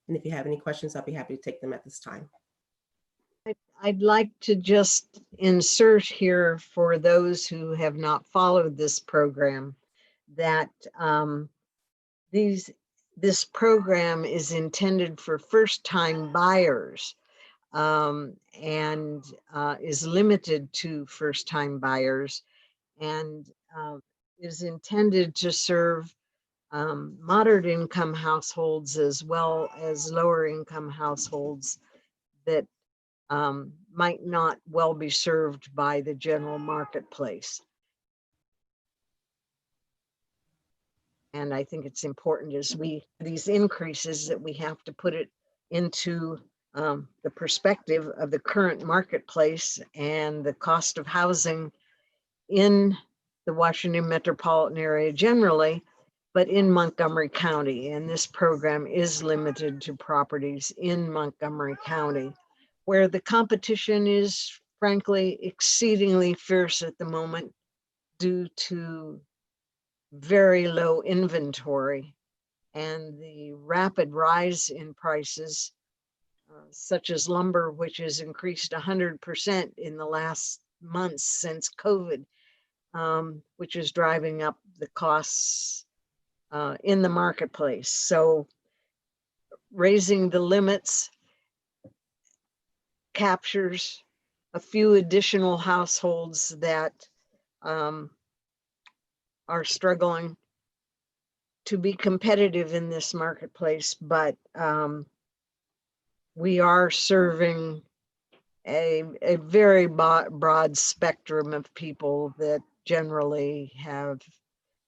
And if you have any questions, I'll be happy to take them at this time. I'd like to just insert here for those who have not followed this program that this program is intended for first-time buyers and is limited to first-time buyers and is intended to serve moderate income households as well as lower income households that might not well be served by the general marketplace. And I think it's important as these increases that we have to put it into the perspective of the current marketplace and the cost of housing in the Washington metropolitan area generally, but in Montgomery County. And this program is limited to properties in Montgomery County, where the competition is frankly exceedingly fierce at the moment due to very low inventory and the rapid rise in prices, such as lumber, which has increased 100% in the last months since COVID, which is driving up the costs in the marketplace. So raising the limits captures a few additional households that are struggling to be competitive in this marketplace, but we are serving a very broad spectrum of people that generally have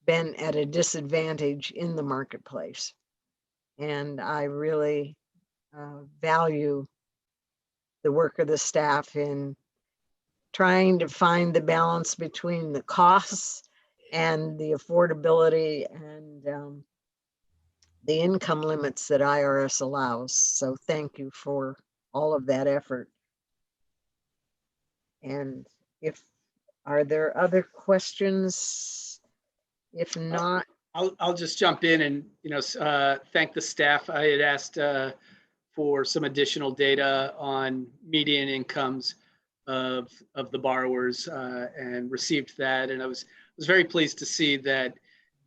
been at a disadvantage in the marketplace. And I really value the work of the staff in trying to find the balance between the costs and the affordability and the income limits that IRS allows. So thank you for all of that effort. And are there other questions? If not, I'll just jump in and thank the staff. I had asked for some additional data on median incomes of the borrowers and received that, and I was very pleased to see that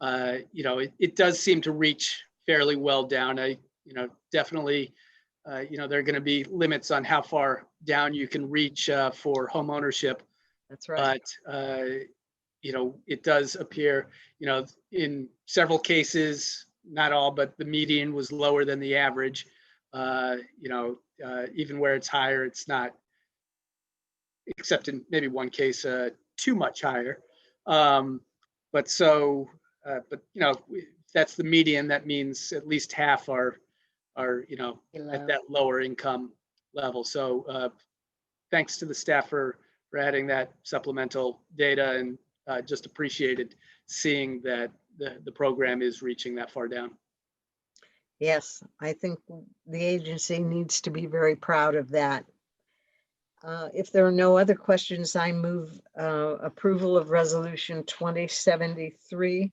it does seem to reach fairly well down. Definitely there are going to be limits on how far down you can reach for home ownership. That's right. But it does appear, in several cases, not all, but the median was lower than the average. Even where it's higher, it's not, except in maybe one case, too much higher. But that's the median. That means at least half are at that lower income level. So thanks to the staff for adding that supplemental data, and just appreciated seeing that the program is reaching that far down. Yes, I think the agency needs to be very proud of that. If there are no other questions, I move approval of Resolution 2073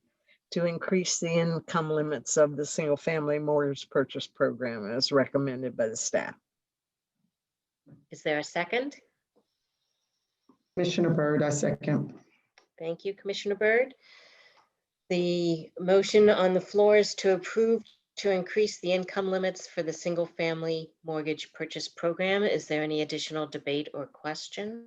to increase the income limits of the single family mortgage purchase program as recommended by the staff. Is there a second? Commissioner Byrd, I second. Thank you, Commissioner Byrd. The motion on the floor is to approve to increase the income limits for the single family mortgage purchase program. Is there any additional debate or question?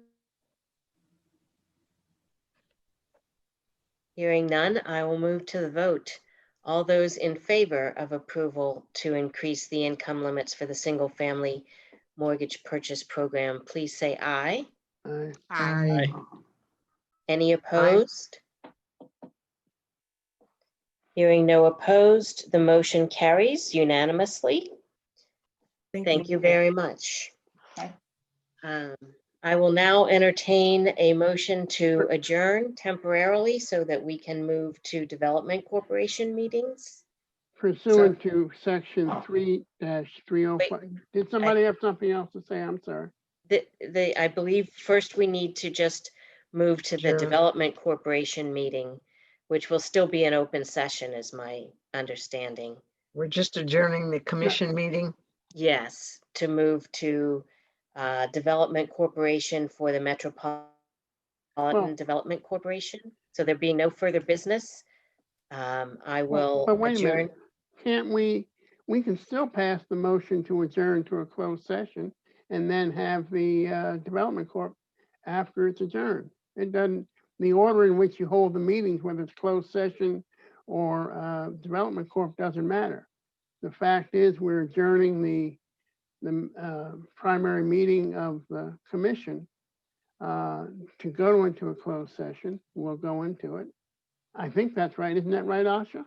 Hearing none, I will move to the vote. All those in favor of approval to increase the income limits for the single family mortgage purchase program, please say aye. Aye. Aye. Any opposed? Hearing no opposed, the motion carries unanimously. Thank you very much. I will now entertain a motion to adjourn temporarily so that we can move to Development Corporation meetings. Pursuant to section 3-305. Did somebody have something else to say? I'm sorry. I believe first we need to just move to the Adjourn. Development Corporation meeting, which will still be an open session, is my understanding. We're just adjourning the commission meeting. Yes, to move to Development Corporation for the Metropolitan Development Corporation. So there being no further business, I will But wait a adjourn. minute. Can't we can still pass the motion to adjourn to a closed session and then have the Development Corp after it's adjourned. It doesn't, the order in which you hold the meetings, whether it's closed session or Development Corp, doesn't matter. The fact is we're adjourning the primary meeting of the commission to go into a closed session. We'll go into it. I think that's right. Isn't that right, Asha?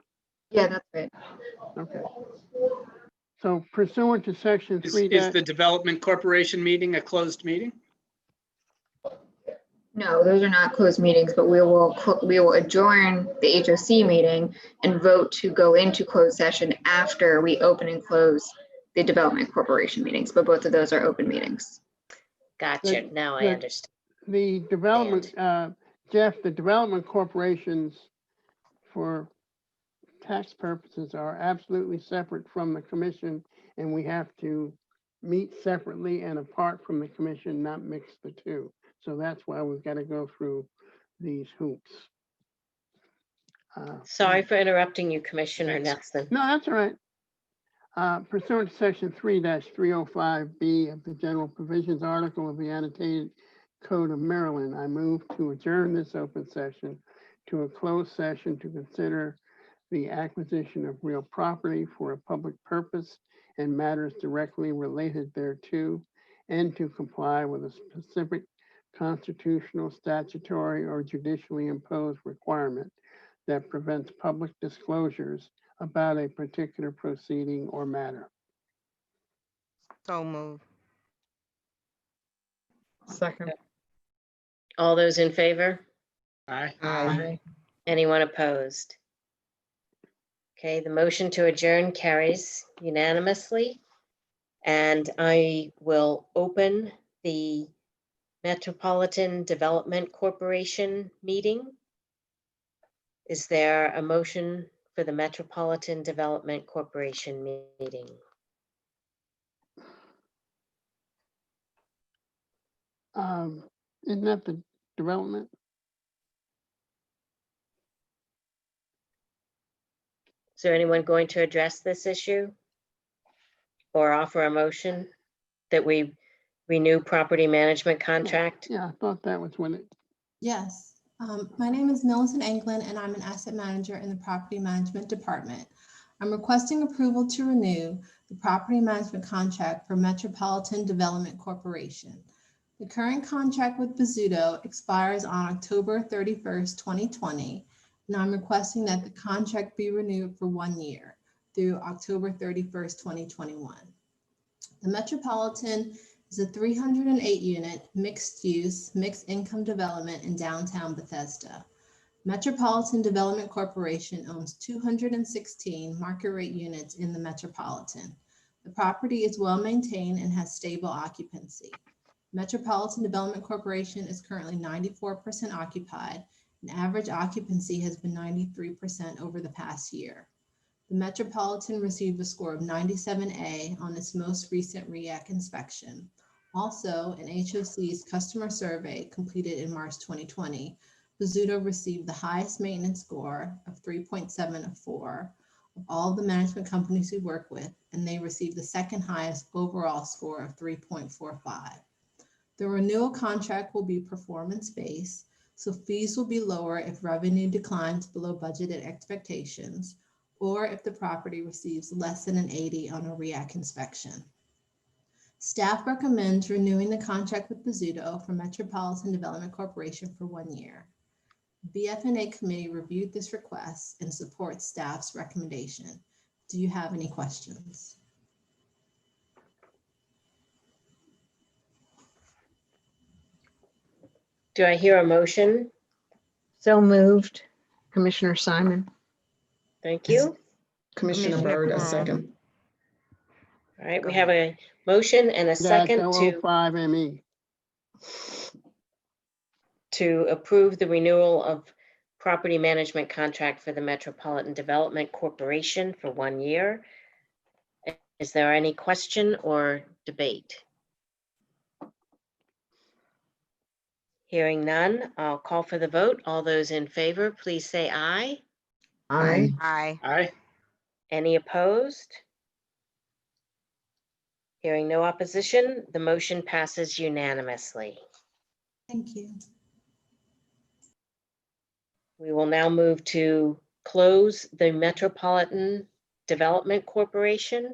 Yeah, that's right. Okay. So pursuant to section 3. Is the Development Corporation meeting a closed meeting? No, those are not closed meetings, but we will adjourn the HOC meeting and vote to go into closed session after we open and close the Development Corporation meetings, but both of those are open meetings. Gotcha. Now I understand. The development, Jeff, the development corporations for tax purposes are absolutely separate from the commission, and we have to meet separately and apart from the commission, not mix the two. So that's why we've got to go through these hoops. Sorry for interrupting you, Commissioner Nelson. No, that's all right. Pursuant to section 3-305B of the General Provisions Article of the Annotated Code of Maryland, I move to adjourn this open session to a closed session to consider the acquisition of real property for a public purpose and matters directly related thereto, and to comply with a specific constitutional, statutory, or judicially imposed requirement that prevents public disclosures about a particular proceeding or matter. So move. Second. All those in favor? Aye. Aye. Anyone opposed? Okay, the motion to adjourn carries unanimously. And I will open the Metropolitan Development Corporation meeting. Is there a motion for the Metropolitan Development Corporation meeting? Isn't that the development? Is there anyone going to address this issue? Or offer a motion that we renew property management contract? Yeah, I thought that was when it. Yes. My name is Millicent Anglin, and I'm an asset manager in the Property Management Department. I'm requesting approval to renew the property management contract for Metropolitan Development Corporation. The current contract with Bozzuto expires on October 31st, 2020, and I'm requesting that the contract be renewed for 1 year through October 31st, 2021. The Metropolitan is a 308-unit mixed-use, mixed-income development in downtown Bethesda. Metropolitan Development Corporation owns 216 market-rate units in the Metropolitan. The property is well-maintained and has stable occupancy. Metropolitan Development Corporation is currently 94% occupied, and average occupancy has been 93% over the past year. The Metropolitan received a score of 97A on its most recent REAC inspection. Also, in HOC's customer survey completed in March 2020, Bozzuto received the highest maintenance score of 3.7 of 4 of all the management companies we work with, and they received the second highest overall score of 3.45. The renewal contract will be performance-based, so fees will be lower if revenue declines below budgeted expectations, or if the property receives less than an 80 on a REAC inspection. Staff recommends renewing the contract with Bozzuto for Metropolitan Development Corporation for 1 year. BF&A committee reviewed this request and supports staff's recommendation. Do you have any questions? Do I hear a motion? So moved. Commissioner Simon. Thank you. Commissioner Byrd, a second. All right, we have a motion and a second That's to 05ME. approve the renewal of property management contract for the Metropolitan Development Corporation for 1 year. Is there any question or debate? Hearing none, I'll call for the vote. All those in favor, please say aye. Aye. Aye. Aye. Any opposed? Hearing no opposition, the motion passes unanimously. Thank you. We will now move to close the Metropolitan Development Corporation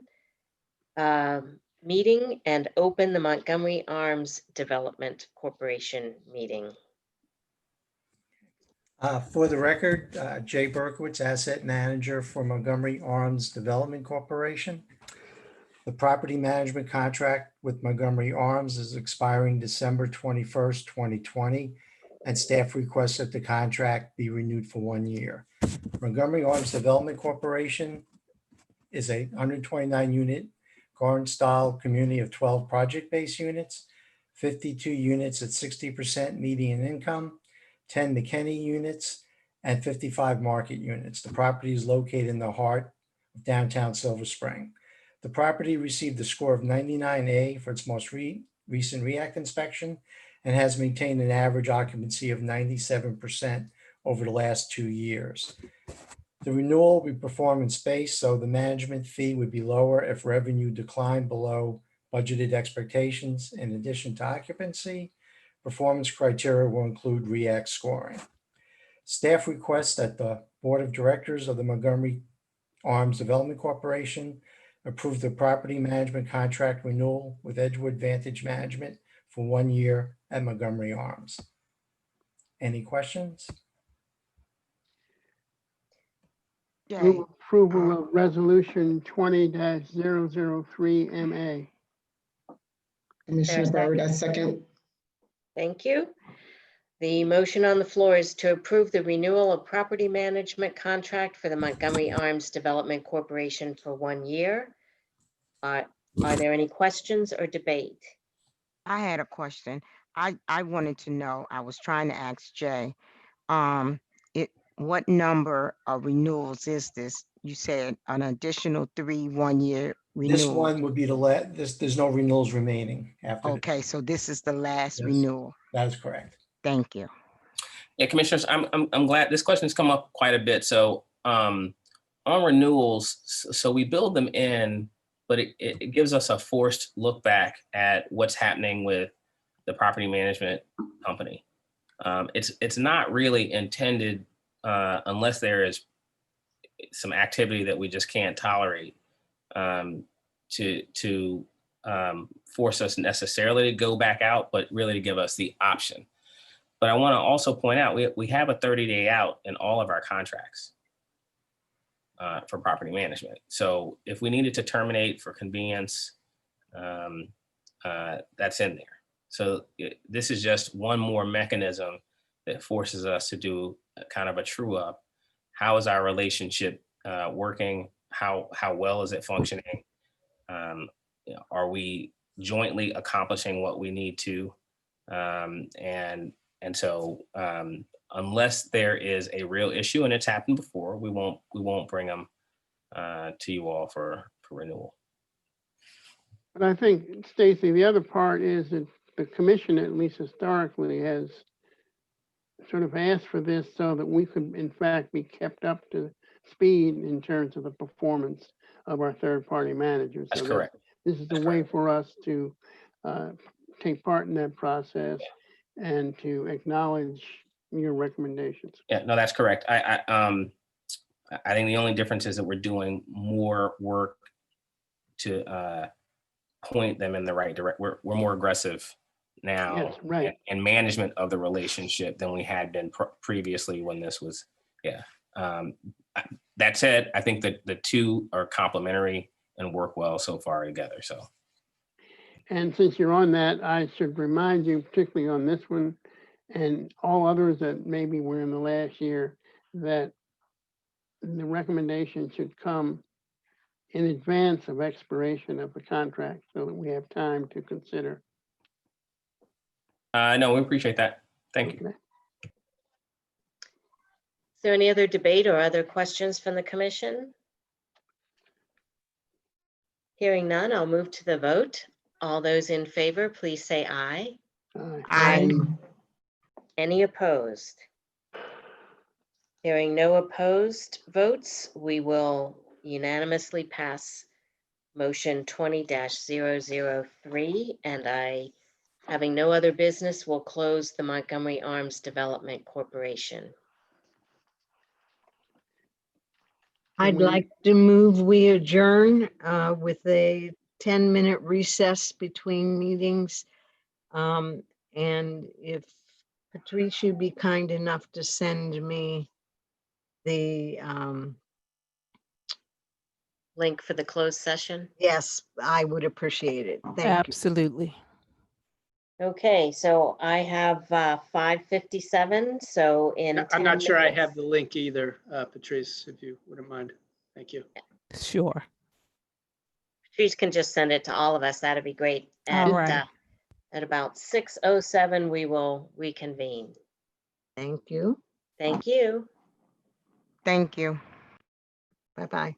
meeting and open the Montgomery Arms Development Corporation meeting. For the record, Jay Berkowitz, Asset Manager for Montgomery Arms Development Corporation. The property management contract with Montgomery Arms is expiring December 21st, 2020, and staff requests that the contract be renewed for 1 year. Montgomery Arms Development Corporation is a 129-unit garden-style community of 12 project-based units, 52 units at 60% median income, 10 McKinney units, and 55 market units. The property is located in the heart of downtown Silver Spring. The property received a score of 99A for its most recent REACT inspection and has maintained an average occupancy of 97% over the last 2 years. The renewal will be performed in space, so the management fee would be lower if revenue declined below budgeted expectations. In addition to occupancy, performance criteria will include REACT scoring. Staff requests that the Board of Directors of the Montgomery Arms Development Corporation approve the property management contract renewal with Edgewood Vantage Management for 1 year at Montgomery Arms. Any questions? Jay. Approval of resolution 20-003MA. Commissioner Byrd, a second. Thank you. The motion on the floor is to approve the renewal of property management contract for the Montgomery Arms Development Corporation for 1 year. Are there any questions or debate? I had a question. I wanted to know, I was trying to ask Jay, what number of renewals is this? You said an additional 3 1-year renewals. This one would be the last, there's no renewals remaining after. Okay, so this is the last Yes. renewal. That is correct. Thank you. Yeah, commissioners, I'm glad this question has come up quite a bit. So on renewals, so we build them in, but it gives us a forced look back at what's happening with the property management company. It's not really intended unless there is some activity that we just can't tolerate to force us necessarily to go back out, but really to give us the option. But I want to also point out, we have a 30-day out in all of our contracts for property management. So if we needed to terminate for convenience, that's in there. So this is just one more mechanism that forces us to do kind of a true up. How is our relationship working? How well is it functioning? Are we jointly accomplishing what we need to? And so unless there is a real issue, and it's happened before, we won't bring them to you all for renewal. But I think, Stacy, the other part is that the commission, at least historically, has sort of asked for this so that we could, in fact, be kept up to speed in terms of the performance of our third-party managers. That's so correct. This is a way for us to take part in that process and to acknowledge your recommendations. Yeah, no, that's correct. I think the only difference is that we're doing more work to point them in the right direction. We're more aggressive now Yes, right. in management of the relationship than we had been previously when this was, that said, I think that the two are complementary and work well so far together, so. And since you're on that, I should remind you, particularly on this one and all others that maybe were in the last year, that the recommendation should come in advance of expiration of the contract so that we have time to consider. No, we appreciate that. Thank you. Okay. Is there any other debate or other questions from the commission? Hearing none, I'll move to the vote. All those in favor, please say aye. Aye. Any opposed? Hearing no opposed votes, we will unanimously pass motion 20-003, and having no other business, will close the Montgomery Arms Development Corporation. I'd like to move we adjourn with a 10-minute recess between meetings. And if Patrice, you'd be kind enough to send me the Link for the closed session. yes, I would appreciate it. Thank you. Absolutely. Okay, so I have 5:57, so in I'm 10 not sure I minutes- have the link either, Patrice, if you wouldn't mind. Thank you. Sure. Patrice can just send it to all of us. That'd be great. All right. At about 6:07, we will reconvene. Thank you. Thank you. Thank you. Bye-bye.